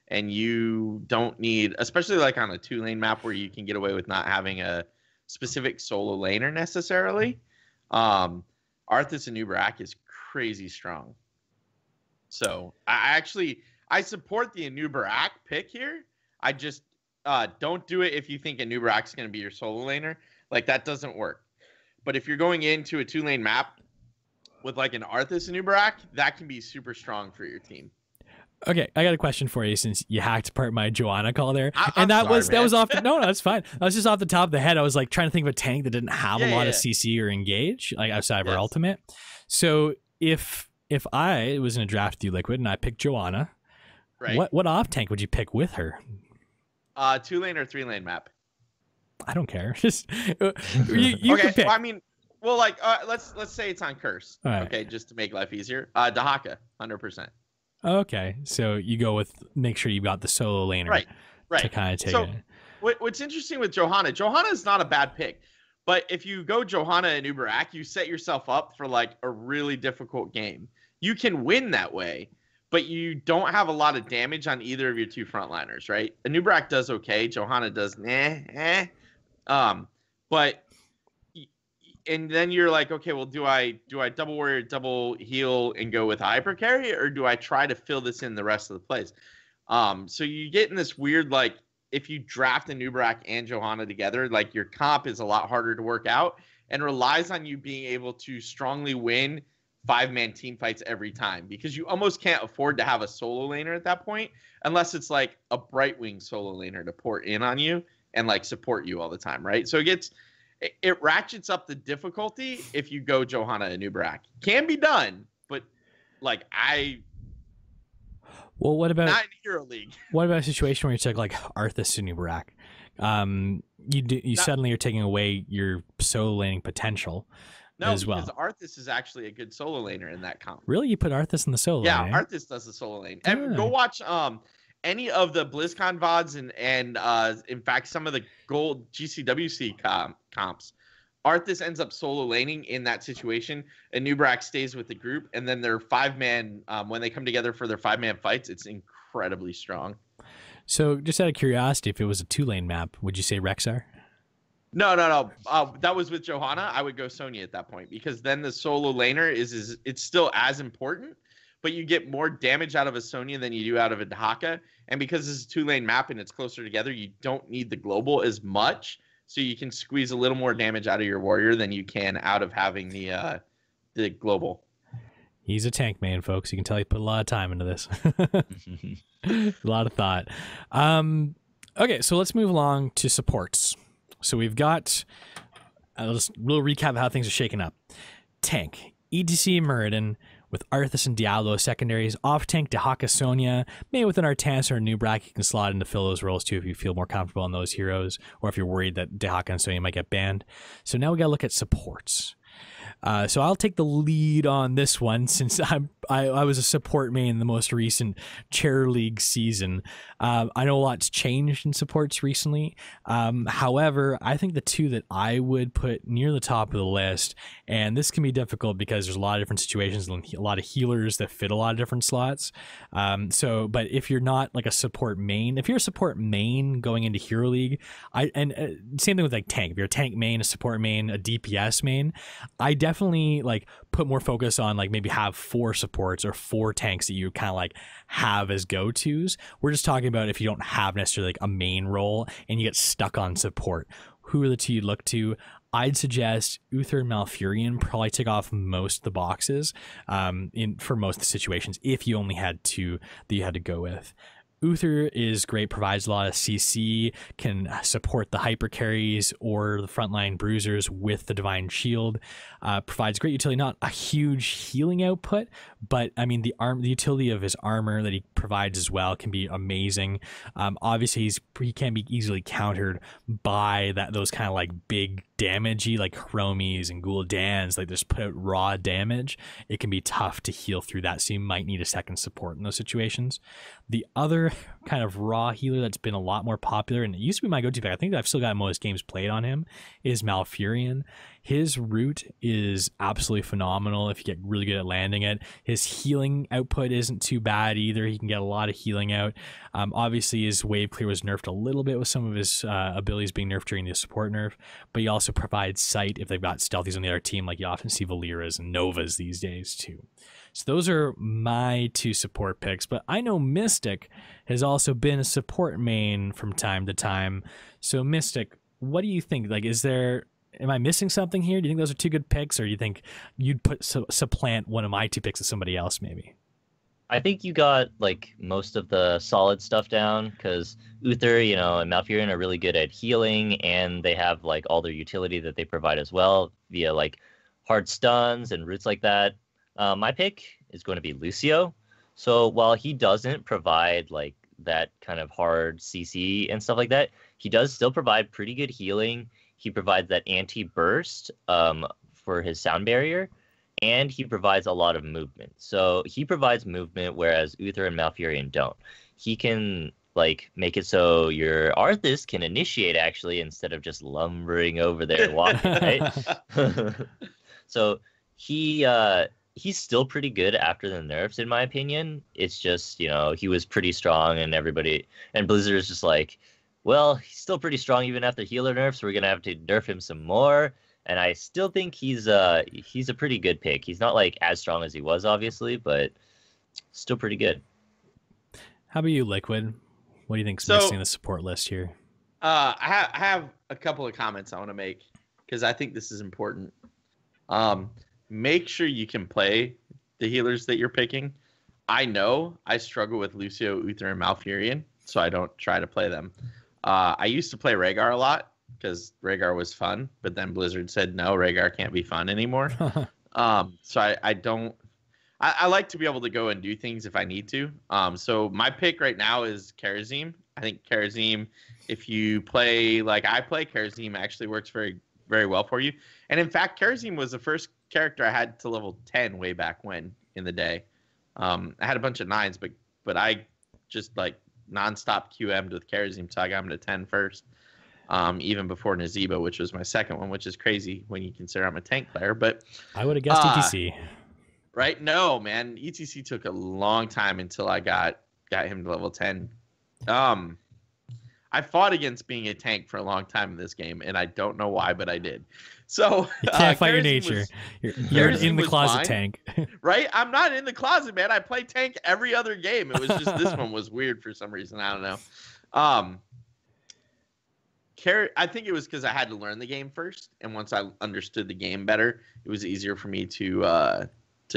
and you don't need, especially like on a 2-lane map where you can get away with not having a specific solo laner necessarily, Arthas and Nubarak is crazy strong. So I support the Nubarak pick here. I just don't do it if you think Nubarak's going to be your solo laner. Like that doesn't work. But if you're going into a 2-lane map with like an Arthas and Nubarak, that can be super strong for your team. Okay, I got a question for you since you hacked part of my Joanna call there. That was off no, that's fine. That was just off the top of the head. I was like trying to think of a tank that didn't have a lot of CC or engage, like outside of our ultimate. So if I was in a draft with you, LiQuiD, and I picked Joanna, what off tank would you pick with her? 2-lane or 3-lane map? I don't care. Just you okay, can pick. Well, I mean, well, like let's say it's on Curse. Right. Okay, just to make life easier. Dahaka, 100%. Okay, so you go with make sure you got the solo laner, right? To kind of take it. What's interesting with Johanna is not a bad pick, but if you go Johanna and Nubarak, you set yourself up for like a really difficult game. You can win that way, but you don't have a lot of damage on either of your two frontliners, right? Nubarak does okay, Johanna does but. And then you're like, okay, well, do I double warrior, double heal, and go with hyper carry, or do I try to fill this in the rest of the plays? So you get in this weird, like, if you draft a Nubarak and Johanna together, like your comp is a lot harder to work out and relies on you being able to strongly win 5-man team fights every time because you almost can't afford to have a solo laner at that point unless it's like a Brightwing solo laner to port in on you and like support you all the time, right? So it ratchets up the difficulty if you go Johanna and Nubarak. Can be done, but like what about not in Hero League? What about a situation where you took like Arthas and Nubarak? Suddenly you're taking away your solo laning potential as well. No, because Arthas is actually a good solo laner in that comp. Really, you put Arthas in the solo lane? Yeah, Arthas does the solo lane. And go watch any of the BlizzCon VODs and in fact some of the gold GCWC comps. Arthas ends up solo laning in that situation, and Nubarak stays with the group, and then their 5-man when they come together for their 5-man fights, it's incredibly strong. So, just out of curiosity, if it was a 2-lane map, would you say Rexar? No. That was with Johanna. I would go Sonya at that point because then the solo laner it's still as important, but you get more damage out of a Sonya than you do out of a Dehaka. And because this is a 2-lane map and it's closer together, you don't need the global as much. So you can squeeze a little more damage out of your warrior than you can out of having the global. He's a tank man, folks. You can tell he put a lot of time into this. A lot of thought. Okay, so let's move along to supports. So we've got, we'll recap of how things are shaking up. Tank, ETC Muradin with Arthas and Diablo secondaries. Off tank, Dehaka Sonya. Maybe with an Artanis or a new bracket, you can slot in to fill those roles too if you feel more comfortable on those heroes, or if you're worried that Dehaka and Sonya might get banned. So now we gotta look at supports. So I'll take the lead on this one since I was a support main in the most recent Chair League season. I know a lot's changed in supports recently. However, I think the two that I would put near the top of the list, and this can be difficult because there's a lot of different situations and a lot of healers that fit a lot of different slots. But if you're not like a support main, if you're a support main going into Hero League, same thing with like tank. If you're a tank main, a support main, a DPS main, I definitely like put more focus on like maybe have 4 supports or 4 tanks that you kind of like have as go-tos. We're just talking about if you don't have necessarily like a main role and you get stuck on support. Who are the two you'd look to? I'd suggest Uther and Malfurion probably tick off most of the boxes for most of the situations if you only had 2 that you had to go with. Uther is great, provides a lot of CC, can support the hyper carries or the frontline bruisers with the Divine Shield, provides great utility, not a huge healing output, but I mean the utility of his armor that he provides as well can be amazing. Obviously he can be easily countered by those kind of like big damagey like Chromies and Gul'dans, like just put out raw damage. It can be tough to heal through that, so you might need a second support in those situations. The other kind of raw healer that's been a lot more popular, and it used to be my go-to pick, I think I've still got most games played on him, is Malfurion. His root is absolutely phenomenal if you get really good at landing it. His healing output isn't too bad either. He can get a lot of healing out. Obviously, his wave clear was nerfed a little bit with some of his abilities being nerfed during the support nerf, but he also provides sight if they've got stealthies on the other team, like you often see Valeras and Novas these days too. So those are my 2 support picks, but I know Mystic has also been a support main from time to time. So Mystic, what do you think? Like, am I missing something here? Do you think those are 2 good picks, or do you think you'd supplant one of my 2 picks with somebody else maybe? I think you got like most of the solid stuff down, because Uther, and Malfurion are really good at healing, and they have like all their utility that they provide as well via like hard stuns and roots like that. My pick is going to be Lucio. So while he doesn't provide like that kind of hard CC and stuff like that, he does still provide pretty good healing. He provides that anti-burst for his sound barrier, and he provides a lot of movement. So he provides movement, whereas Uther and Malfurion don't. He can like make it so your Arthas can initiate actually instead of just lumbering over there and walking, right? So he's still pretty good after the nerfs, in my opinion. It's just, he was pretty strong, and Blizzard is just like, well, he's still pretty strong even after healer nerfs. We're gonna have to nerf him some more. And I still think he's a pretty good pick. He's not like as strong as he was, obviously, but still pretty good. How about you, LiQuid? What do you think's missing in the support list here? I have a couple of comments I want to make because I think this is important. Make sure you can play the healers that you're picking. I know I struggle with Lucio, Uther, and Malfurion, so I don't try to play them. I used to play Rhaegar a lot because Rhaegar was fun, but then Blizzard said, no, Rhaegar can't be fun anymore. So I don't... I like to be able to go and do things if I need to. So my pick right now is Kharazim. I think Kharazim, if you play like I play, Kharazim actually works very, very well for you. And in fact, Kharazim was the first character I had to level 10 way back when in the day. I had a bunch of 9s, but I just like nonstop QM'd with Kharazim, so I got him to 10 first. Even before Nazeeba, which was my second one, which is crazy when you consider I'm a tank player. But I would have guessed ETC. Right? No, man. ETC took a long time until I got him to level 10. I I fought against being a tank for a long time in this game, and I don't know why, but I did. So you can't fight your nature. You're in the closet tank. Right? I'm not in the closet, man. I play tank every other game. It was just this one was weird for some reason. I don't know. I think it was because I had to learn the game first, and once I understood the game better, it was easier for me to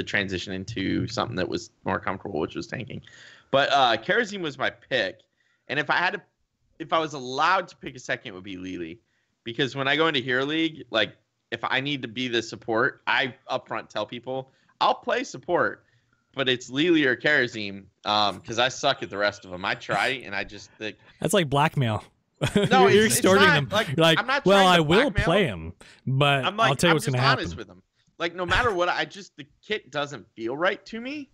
transition into something that was more comfortable, which was tanking. But Kerosene was my pick, and if I was allowed to pick a second, it would be Lili, because when I go into Hero League, like if I need to be the support, I upfront tell people I'll play support, but it's Lili or Kerosene, because I suck at the rest of them. I try, and I just think that's like blackmail. No, you're extorting them. Like, you're like, I'm not well, trying I to will blackmail play them. him, but I'm like, I'll tell you what's going to happen. honest with them. Like, no matter what, the kit doesn't feel right to me.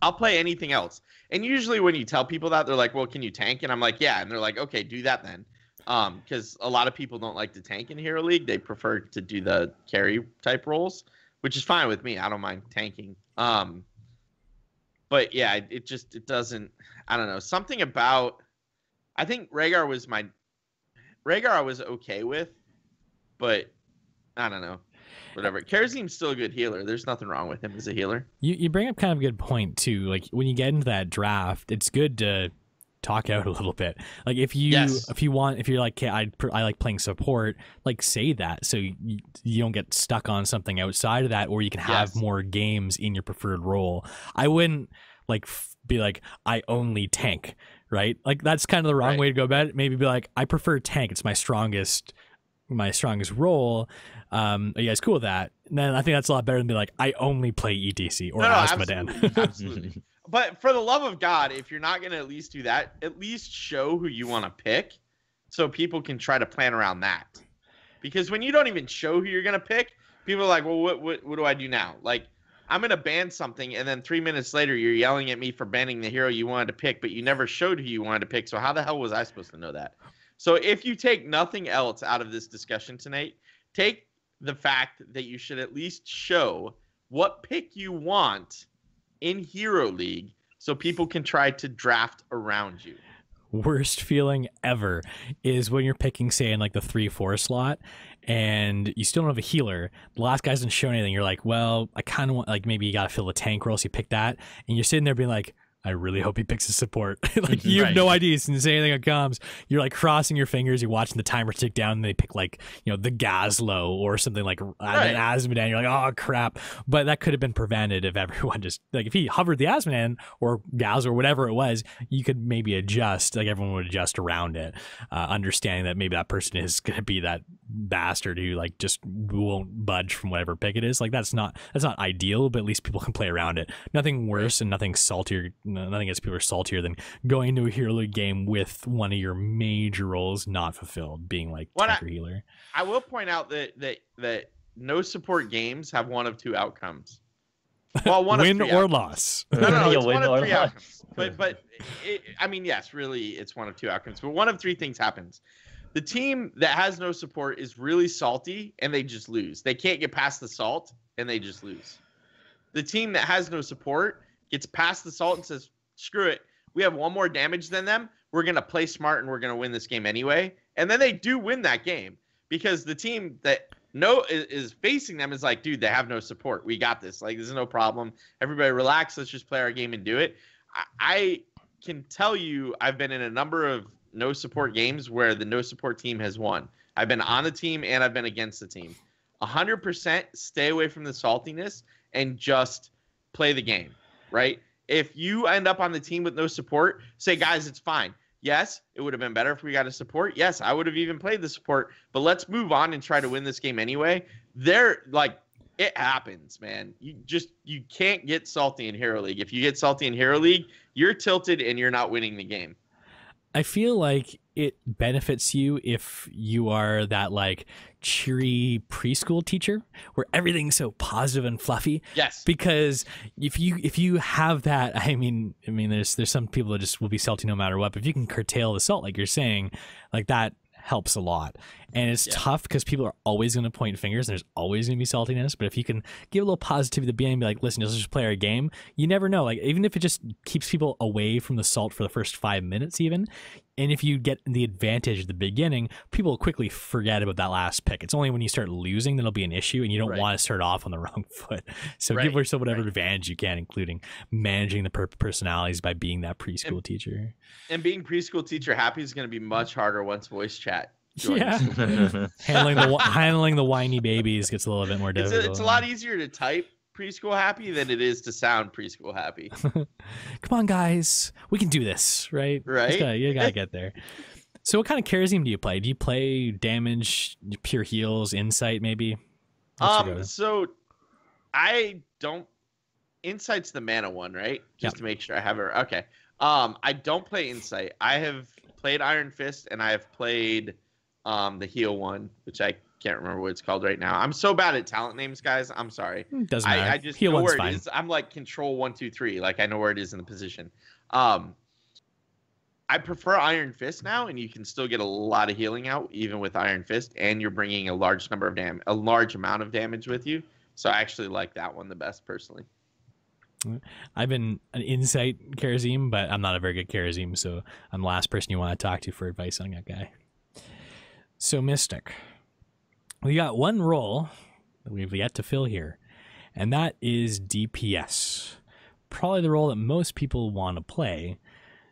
I'll play anything else. And usually when you tell people that, they're like, well, can you tank? And I'm like, yeah. And they're like, okay, do that then. Because a lot of people don't like to tank in Hero League. They prefer to do the carry type roles, which is fine with me. I don't mind tanking. But yeah, it doesn't, I don't know. Something about, I think Rhaegar I was okay with, but I don't know. Whatever. Kerazine's still a good healer. There's nothing wrong with him as a healer. You bring up kind of a good point too. Like when you get into that draft, it's good to talk out a little bit. Like if you're like, okay, I like playing support, like say that so you don't get stuck on something outside of that, or you can have more games in your preferred role. I wouldn't like be like, I only tank, right? Like that's kind of the wrong way to go about it. Maybe be like, I prefer tank. It's my strongest role. Are you guys cool with that? And then I think that's a lot better than be like, I only play ETC or Asmodan. Absolutely. But for the love of God, if you're not going to at least do that, at least show who you want to pick so people can try to plan around that. Because when you don't even show who you're going to pick, people are like, well, what do I do now? Like, I'm going to ban something, and then 3 minutes later, you're yelling at me for banning the hero you wanted to pick, but you never showed who you wanted to pick, so how the hell was I supposed to know that? So if you take nothing else out of this discussion tonight, take the fact that you should at least show what pick you want in Hero League so people can try to draft around you. Worst feeling ever is when you're picking, say, in like the 3-4 slot and you still don't have a healer. The last guy hasn't shown anything. You're like, well, I kind of want, like, maybe you got to fill the tank role, so you pick that. And you're sitting there being like, I really hope he picks a support. Like you have no idea as soon as anything comes. You're like crossing your fingers. You're watching the timer tick down, and they pick like, you know, the Gazlo or something like an Asmodan. You're like, oh crap! But that could have been prevented if everyone just like if he hovered the Asmodan or Gaz or whatever it was, you could maybe adjust. Like everyone would adjust around it, understanding that maybe that person is going to be that bastard who like just won't budge from whatever pick it is. Like that's not ideal, but at least people can play around it. Nothing worse and nothing saltier. Nothing gets people saltier than going into a Hero League game with one of your major roles not fulfilled, being like tanker healer. I will point out that no support games have one of two outcomes. Well, win or loss. No, it's one of three outcomes. But I mean, yes, really, it's one of two outcomes. But one of three things happens. The team that has no support is really salty, and they just lose. They can't get past the salt, and they just lose. The team that has no support gets past the salt and says, screw it. We have one more damage than them. We're going to play smart and we're going to win this game anyway. And then they do win that game because the team that is facing them is like, dude, they have no support. We got this. Like, this is no problem. Everybody relax. Let's just play our game and do it. I can tell you I've been in a number of no support games where the no support team has won. I've been on the team and I've been against the team. 100% stay away from the saltiness and just play the game. Right? If you end up on the team with no support, say, guys, it's fine. Yes, it would have been better if we got a support. Yes, I would have even played the support, but let's move on and try to win this game anyway. It happens, man. You can't get salty in Hero League. If you get salty in Hero League, you're tilted and you're not winning the game. I feel like it benefits you if you are that like cheery preschool teacher where everything's so positive and fluffy. Yes. Because if you have that, I mean, there's some people that just will be salty no matter what. But if you can curtail the salt, like you're saying, like that helps a lot. And it's tough because people are always going to point fingers and there's always going to be saltiness. But if you can give a little positivity at the beginning and be like, listen, let's just play our game, you never know. Like, even if it just keeps people away from the salt for the first 5 minutes even, and if you get the advantage at the beginning, people will quickly forget about that last pick. It's only when you start losing that'll be an issue, and you don't want to start off on the wrong foot. So give yourself whatever advantage you can, including managing the personalities by being that preschool teacher. And being preschool teacher happy is going to be much harder once voice chat joins. Yeah. handling the whiny babies gets a little bit more difficult. It's a lot easier to type preschool happy than it is to sound preschool happy. Come on, guys, we can do this, right? You gotta get there. So what kind of charism do you play? Do you play damage, pure heals, insight, maybe? So I don't. Insight's the mana one, right? Just to make sure I have it. Okay. I don't play insight. I have played Iron Fist and I have played the heal one, which I can't remember what it's called right now. I'm so bad at talent names, guys. I'm sorry. Doesn't matter. I just heal know one's where fine. it is. I'm like control 1, 2, 3. Like I know where it is in the position. I prefer Iron Fist now, and you can still get a lot of healing out even with Iron Fist, and you're bringing a large amount of damage with you. So I actually like that one the best personally. I've been an insight Karazim, but I'm not a very good Karazim, so I'm the last person you want to talk to for advice on that guy. So Mystic, we got one role that we've yet to fill here, and that is DPS. Probably the role that most people want to play.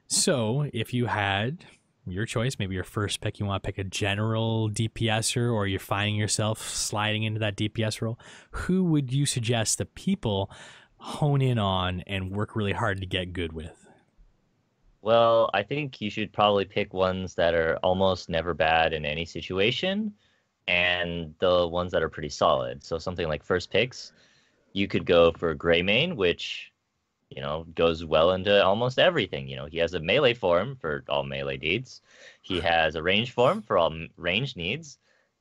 So if you had your choice, maybe your first pick, you want to pick a general DPSer, or you're finding yourself sliding into that DPS role, who would you suggest that people hone in on and work really hard to get good with? Well, I think you should probably pick ones that are almost never bad in any situation, and the ones that are pretty solid. So something like first picks, you could go for Greymane, which, you know, goes well into almost everything. You know, he has a melee form for all melee needs. He has a range form for all range needs,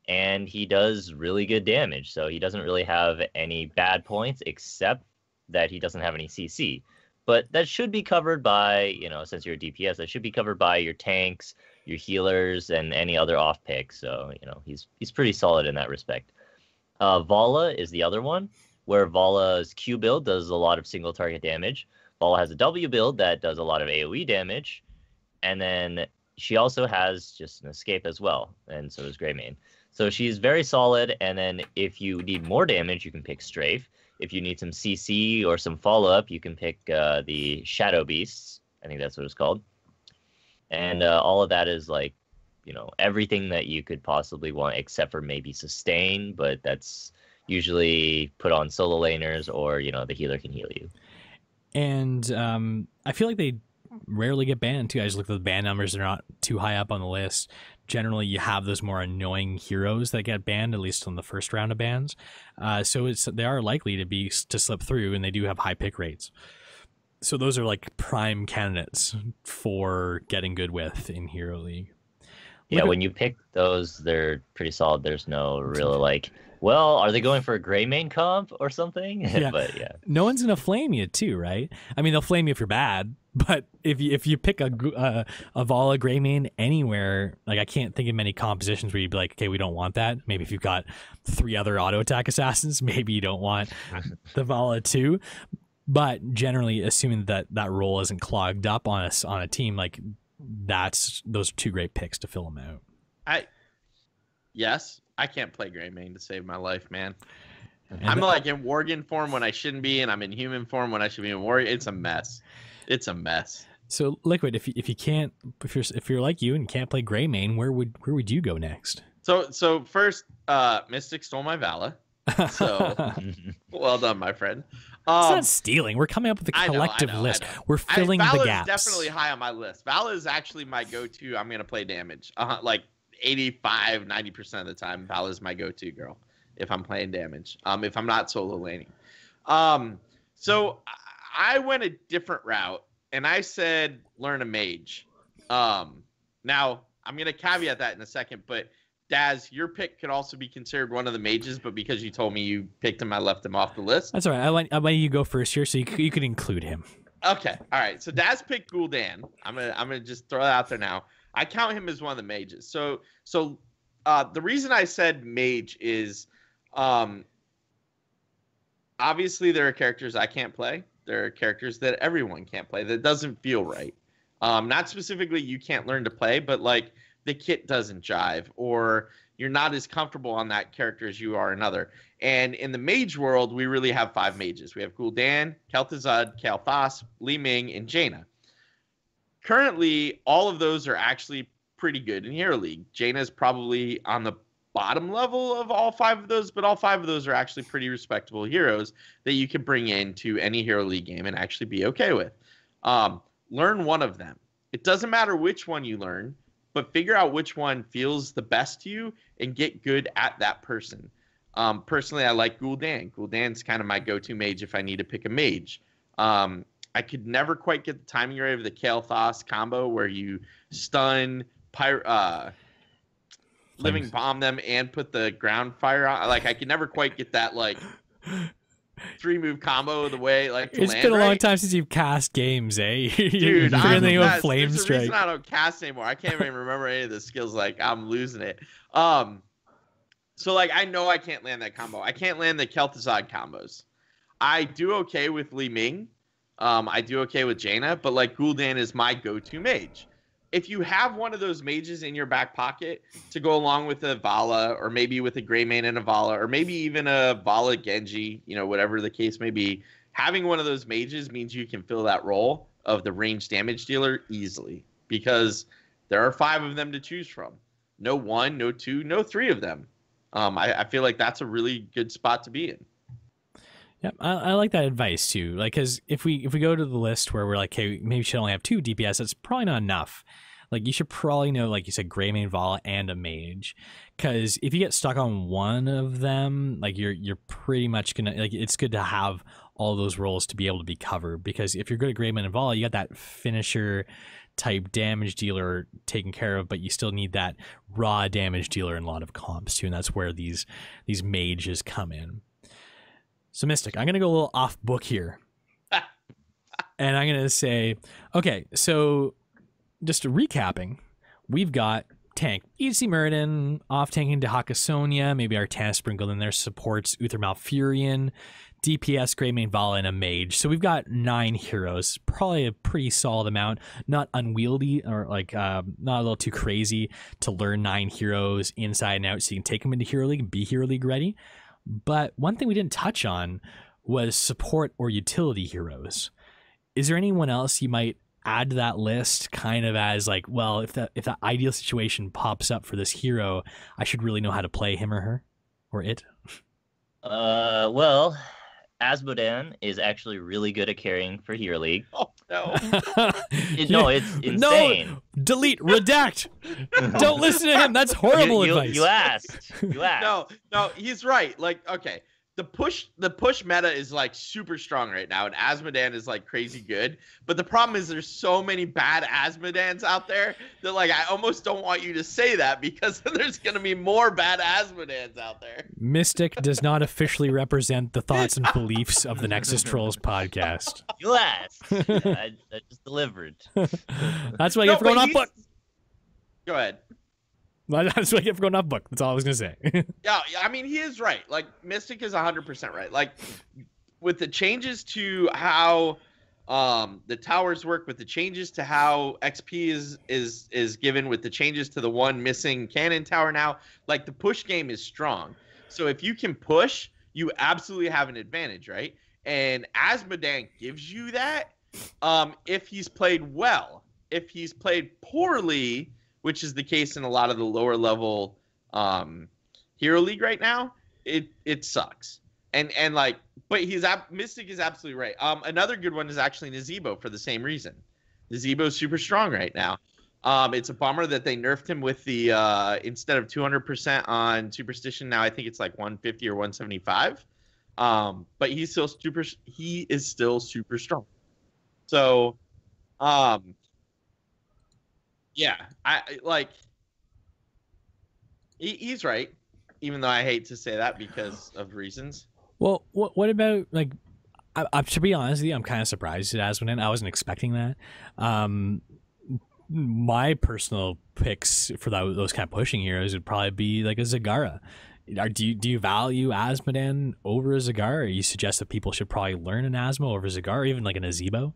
and he does really good damage. So he doesn't really have any bad points except that he doesn't have any CC. But that should be covered by, you know, since you're a DPS, that should be covered by your tanks, your healers, and any other off picks. So, you know, he's pretty solid in that respect. Vala is the other one, where Vala's Q build does a lot of single target damage. Vala has a W build that does a lot of AoE damage. And then she also has just an escape as well. And so does Greymane. So she's very solid. And then if you need more damage, you can pick Strafe. If you need some CC or some follow-up, you can pick the Shadow Beasts. I think that's what it's called. And all of that is like, you know, everything that you could possibly want except for maybe sustain, but that's usually put on solo laners, or, you know, the healer can heal you. And I feel like they rarely get banned too. I just look at the ban numbers; they're not too high up on the list. Generally, you have those more annoying heroes that get banned, at least on the first round of bans. So they are likely to slip through, and they do have high pick rates. So those are like prime candidates for getting good with in Hero League. Yeah, when you pick those, they're pretty solid. There's no real like, well, are they going for a Greymane comp or something? Yeah. But yeah, no one's gonna flame you too, right? I mean, they'll flame you if you're bad, but if you pick a Vala Greymane anywhere, like I can't think of many compositions where you'd be like, okay, we don't want that. Maybe if you've got 3 other auto attack assassins, maybe you don't want the Vala too. But generally, assuming that role isn't clogged up on a team, like those are 2 great picks to fill them out. Yes, I can't play Greymane to save my life, man. I'm like in Worgen form when I shouldn't be, and I'm in human form when I should be in Worgen. It's a mess. It's a mess. So LiQuiud, if you're like you and can't play Greymane, where would you go next? So first, Mystic stole my Vala. So well done, my friend. It's not stealing. We're coming up with a collective list. We're filling the gaps. Vala is definitely high on my list. Vala is actually my go-to. I'm gonna play damage. Like 85-90% of the time, Vala is my go-to girl if I'm playing damage. If I'm not solo laning. So I went a different route, and I said learn a mage. Now I'm gonna caveat that in a second, but Daz, your pick could also be considered one of the mages, but because you told me you picked him, I left him off the list. That's all right. I want you to go first here, so you could include him. Okay. All right. So Daz picked GhoulDan. I'm gonna just throw that out there now. I count him as one of the mages. So The reason I said mage is, obviously there are characters I can't play. There are characters that everyone can't play. That doesn't feel right. Not specifically you can't learn to play, but like the kit doesn't jive, or you're not as comfortable on that character as you are another. And in the mage world, we really have 5 mages. We have Gul'dan, Kel'Thuzad, Kael'thas, Li Ming, and Jaina. Currently, all of those are actually pretty good in Hero League. Jaina is probably on the bottom level of all 5 of those, but all 5 of those are actually pretty respectable heroes that you can bring into any Hero League game and actually be okay with. Learn one of them. It doesn't matter which one you learn, but figure out which one feels the best to you and get good at that person. Personally, I like Gul'dan. Gul'dan's kind of my go-to mage if I need to pick a mage. I could never quite get the timing right of the Kael'thas combo where you stun, living bomb them, and put the ground fire on. Like, I could never quite get that, like, 3-move combo the way, like, to it's land been a long right. time since you've cast games, eh? Dude, I'm thinking of there's Flame a Strike. reason I don't cast anymore. I can't even remember any of the skills. Like, I'm losing it. So, like, I know I can't land that combo. I can't land the Kel'Thuzad combos. I do okay with Li Ming. I do okay with Jaina, but, like, Gul'dan is my go-to mage. If you have one of those mages in your back pocket to go along with a Vala, or maybe with a Greymane and a Vala, or maybe even a Vala Genji, you know, whatever the case may be, having one of those mages means you can fill that role of the ranged damage dealer easily, because there are 5 of them to choose from. No 1, no 2, no 3 of them. I feel like that's a really good spot to be in. Yeah, I like that advice too. Like, because if we go to the list where we're like, hey, maybe you should only have 2 DPS, that's probably not enough. Like, you should probably know, like you said, Greymane, Vala, and a mage. Because if you get stuck on one of them, like, you're pretty much gonna, like, it's good to have all those roles to be able to be covered. Because if you're good at Greymane and Vala, you got that finisher type damage dealer taken care of, but you still need that raw damage dealer in a lot of comps too, and that's where these mages come in. So Mystic, I'm gonna go a little off book here, and I'm gonna say, okay, so just recapping, we've got tank EC Muradin, off tanking to Hakasonia, maybe Artana sprinkled in there, supports Uther Malfurion, DPS, Greymane, Vala, and a mage. So we've got 9 heroes, probably a pretty solid amount, not unwieldy or like not a little too crazy to learn 9 heroes inside and out so you can take them into Hero League and be Hero League ready. But one thing we didn't touch on was support or utility heroes. Is there anyone else you might add to that list, kind of as like, well, if the ideal situation pops up for this hero, I should really know how to play him or her or it? Well, Asmodan is actually really good at carrying for Hero League. Oh, no. No, it's insane. No, delete, redact. Don't listen to him. That's horrible advice. You asked. No, he's right. Like, okay, the push meta is like super strong right now, and Asmodan is like crazy good. But the problem is there's so many bad Asmodans out there that, like, I almost don't want you to say that, because there's gonna be more bad Asmodans out there. Mystic does not officially represent the thoughts and beliefs of the Nexus Trolls podcast. You asked. I just delivered. That's why I get for going off book. Go ahead. That's what I get for going off book. That's all I was gonna say. Yeah, I mean, he is right. Like, Mystic is 100% right. Like, with the changes to how the towers work, with the changes to how XP is given, with the changes to the one missing cannon tower now, like, the push game is strong. So if you can push, you absolutely have an advantage, right? And Asmodan gives you that if he's played well. If he's played poorly, which is the case in a lot of the lower level Hero League right now, it sucks. And like, but Mystic is absolutely right. Another good one is actually Nazebo for the same reason. Nazebo's super strong right now. It's a bummer that they nerfed him with the instead of 200% on Superstition, now I think it's like 150 or 175. But he is still super strong. So yeah, I like, he's right, even though I hate to say that because of reasons. Well, what about, like, to be honest with you, I'm kind of surprised at Asmodan. I wasn't expecting that. My personal picks for those kind of pushing heroes would probably be like a Zagara. Do you value Azmodan over a Zagara, or you suggest that people should probably learn an Asmo over Zagara, or even like an Azebo?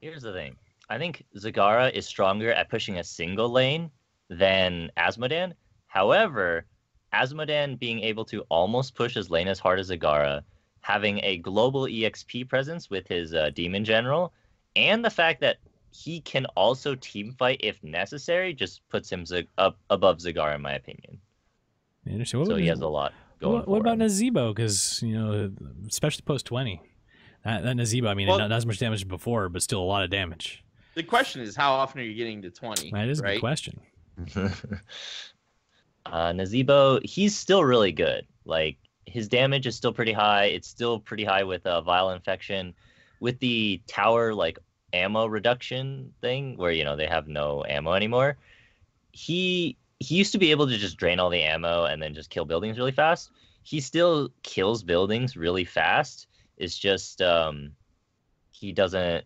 Here's the thing. I think Zagara is stronger at pushing a single lane than Azmodan. However, Azmodan being able to almost push his lane as hard as Zagara, having a global EXP presence with his Demon General, and the fact that he can also team fight if necessary, just puts him up above Zagara, in my opinion. So he has a lot going for him. What about Nazebo? Because, especially post 20. That Nazebo, I mean, not as much damage as before, but still a lot of damage. The question is, how often are you getting to 20? That is a good question. Nazebo, he's still really good. Like, his damage is still pretty high. It's still pretty high with Vile Infection. With the tower, like, ammo reduction thing, where, they have no ammo anymore, he used to be able to just drain all the ammo and then just kill buildings really fast. He still kills buildings really fast. It's just he doesn't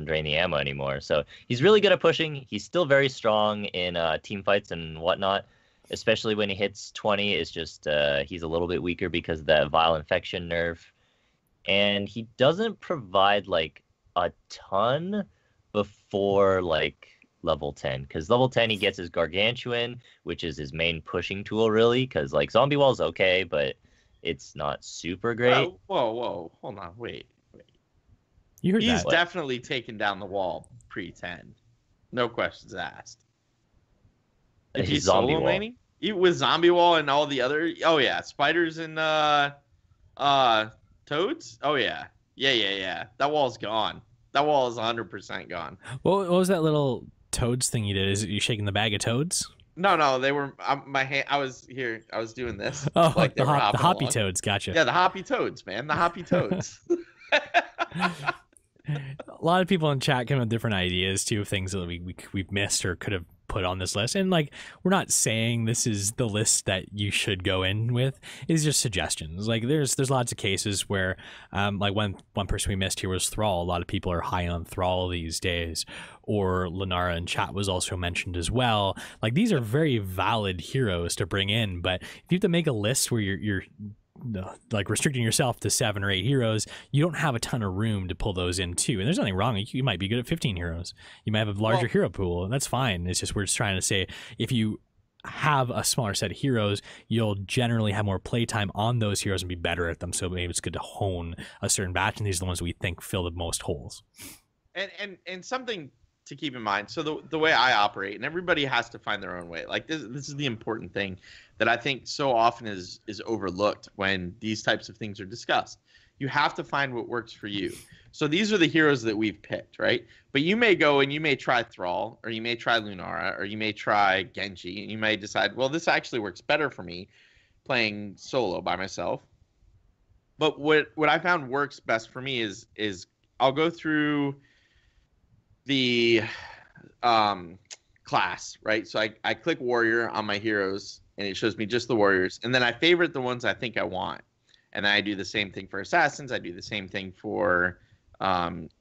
drain the ammo anymore. So he's really good at pushing. He's still very strong in team fights and whatnot, especially when he hits 20. It's just he's a little bit weaker because of that Vile Infection nerf. And he doesn't provide like a ton before like level 10, because level 10 he gets his Gargantuan, which is his main pushing tool really, because like Zombie Wall's okay, but it's not super great. Whoa, hold on, wait. You heard He's that. definitely taken down the wall pre-10. No questions asked. If he's Zombie solo Wall. laning? With Zombie Wall and all the other... Oh, yeah. Spiders and toads? Oh, yeah. Yeah. That wall's gone. That wall is 100% gone. What was that little toads thing you did? Is it you shaking the bag of toads? No, they were... my hand. I was doing this. Oh, like the hoppy along. toads. Gotcha. Yeah, the hoppy toads, man. The hoppy toads. A lot of people in chat come with different ideas too of things that we've missed or could have put on this list, and like we're not saying this is the list that you should go in with. It's just suggestions. Like there's lots of cases where like one person we missed here was Thrall. A lot of people are high on Thrall these days, or Lenara in chat was also mentioned as well. Like these are very valid heroes to bring in, but if you have to make a list where you're like restricting yourself to 7 or 8 heroes, you don't have a ton of room to pull those in too. And there's nothing wrong. You might be good at 15 heroes. You might have a larger hero pool, and that's fine. It's just we're just trying to say if you have a smaller set of heroes, you'll generally have more playtime on those heroes and be better at them. So maybe it's good to hone a certain batch, and these are the ones we think fill the most holes. And something to keep in mind. So the way I operate, and everybody has to find their own way. Like this is the important thing that I think so often is overlooked when these types of things are discussed. You have to find what works for you. So these are the heroes that we've picked, right? But you may go and you may try Thrall, or you may try Lunara, or you may try Genji, and you may decide, well, this actually works better for me playing solo by myself. But what I found works best for me is I'll go through the class, right? So I click warrior on my heroes, and it shows me just the warriors, and then I favorite the ones I think I want, and then I do the same thing for assassins. I do the same thing for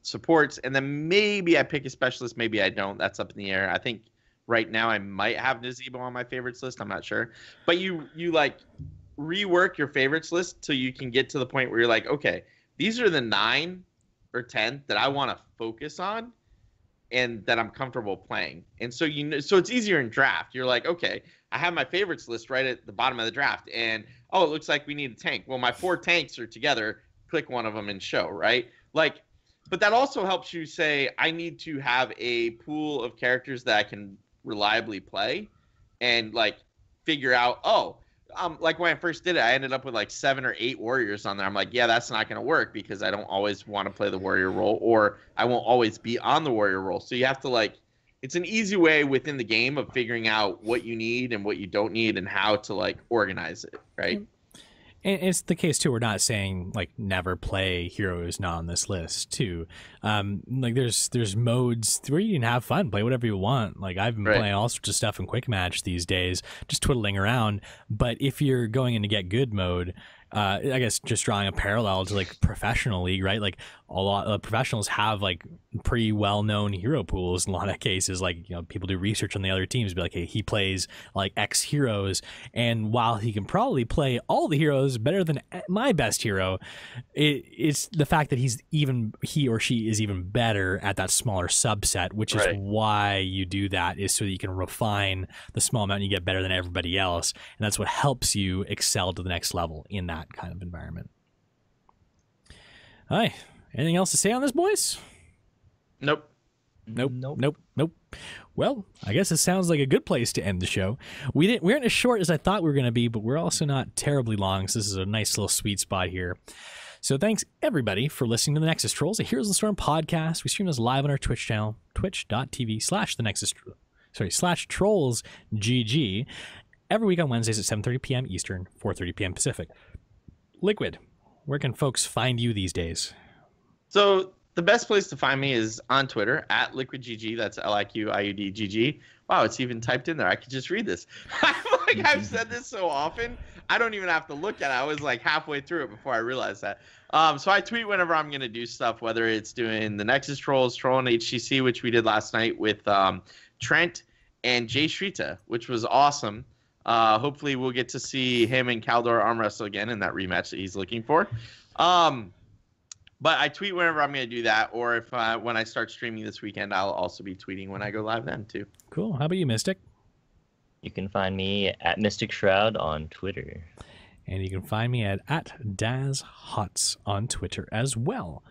supports, and then maybe I pick a specialist, maybe I don't. That's up in the air. I think right now I might have Nazebo on my favorites list. I'm not sure, but you like rework your favorites list till you can get to the point where you're like, okay, these are the 9 or 10 that I want to focus on and that I'm comfortable playing. And so so it's easier in draft. You're like, okay, I have my favorites list right at the bottom of the draft, and oh, it looks like we need a tank. Well, my 4 tanks are together. Click one of them and show, right? Like, but that also helps you say, I need to have a pool of characters that I can reliably play, and like figure out, like when I first did it, I ended up with like 7 or 8 warriors on there. I'm like, yeah, that's not going to work because I don't always want to play the warrior role, or I won't always be on the warrior role. So you have to like, it's an easy way within the game of figuring out what you need and what you don't need and how to like organize it, right? And it's the case too. We're not saying like never play heroes not on this list too. Like there's modes where you can have fun, play whatever you want. Like I've been playing all sorts of stuff in quick match these days, just twiddling around. But if you're going into get good mode, I guess just drawing a parallel to like professional league, right? Like a lot of professionals have like pretty well-known hero pools in a lot of cases. Like, you know, people do research on the other teams, be like, hey, he plays like X heroes, and while he can probably play all the heroes better than my best hero, it's the fact that he or she is even better at that smaller subset, which is why you do that, is so that you can refine the small amount and you get better than everybody else, and that's what helps you excel to the next level in that kind of environment. Hi, anything else to say on this, boys? Nope. Well, I guess it sounds like a good place to end the show. We weren't as short as I thought we were going to be, but we're also not terribly long, so this is a nice little sweet spot here. So thanks everybody for listening to the Nexus Trolls, a Heroes of the Storm podcast. We stream this live on our Twitch channel, twitch.tv/TheNexusTrolls/GG, every week on Wednesdays at 7:30 p.m. Eastern, 4:30 p.m. Pacific. LiQuid, where can folks find you these days? So the best place to find me is on Twitter at LiQuidGG. That's LiQiuDGG. Wow, it's even typed in there. I could just read this. I've said this so often, I don't even have to look at it. I was like halfway through it before I realized that. So I tweet whenever I'm going to do stuff, whether it's doing the Nexus Trolls, trolling HGC, which we did last night with Trent and Jay Shrita, which was awesome. Hopefully we'll get to see him and Kaldor arm wrestle again in that rematch that he's looking for. But I tweet whenever I'm going to do that, or if when I start streaming this weekend, I'll also be tweeting when I go live then too. Cool. How about you, Mystic? You can find me at Mystic Shroud on Twitter. And you can find me at DazHots on Twitter as well.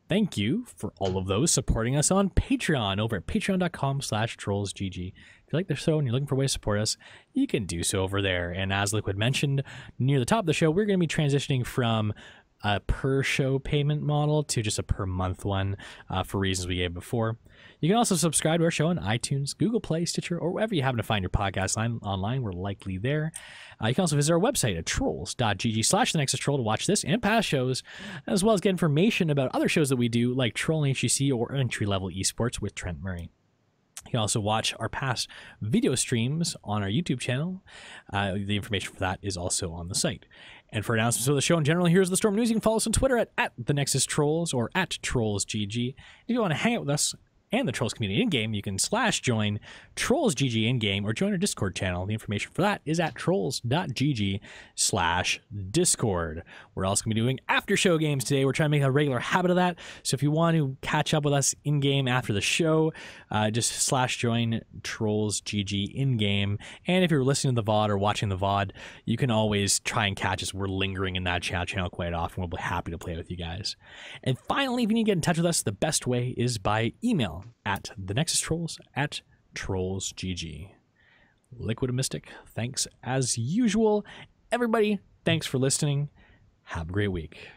Thank you for all of those supporting us on Patreon over at patreon.com/trollsgg. If you like the show and you're looking for a way to support us, you can do so over there. And as LiQuid mentioned near the top of the show, we're going to be transitioning from a per show payment model to just a per month one for reasons we gave before. You can also subscribe to our show on iTunes, Google Play, Stitcher, or wherever you happen to find your podcast online. We're likely there. You can also visit our website at trolls.gg/TheNexusTroll to watch this and past shows, as well as get information about other shows that we do, like Troll and HGC or Entry Level Esports with Trent Murray. You can also watch our past video streams on our YouTube channel. The information for that is also on the site. And for announcements of the show in general, here's the Storm News. You can follow us on Twitter at TheNexusTrolls or at TrollsGG. If you want to hang out with us and the Trolls community in-game, you can /join TrollsGG in-game or join our Discord channel. The information for that is at trolls.gg/Discord. We're also going to be doing after-show games today. We're trying to make a regular habit of that. So if you want to catch up with us in-game after the show, just /join TrollsGG in-game. And if you're listening to the VOD or watching the VOD, you can always try and catch us. We're lingering in that channel quite often. We'll be happy to play with you guys. And finally, if you need to get in touch with us, the best way is by email at TheNexusTrolls@TrollsGG. LiQuid and Mystic, thanks as usual. Everybody, thanks for listening. Have a great week.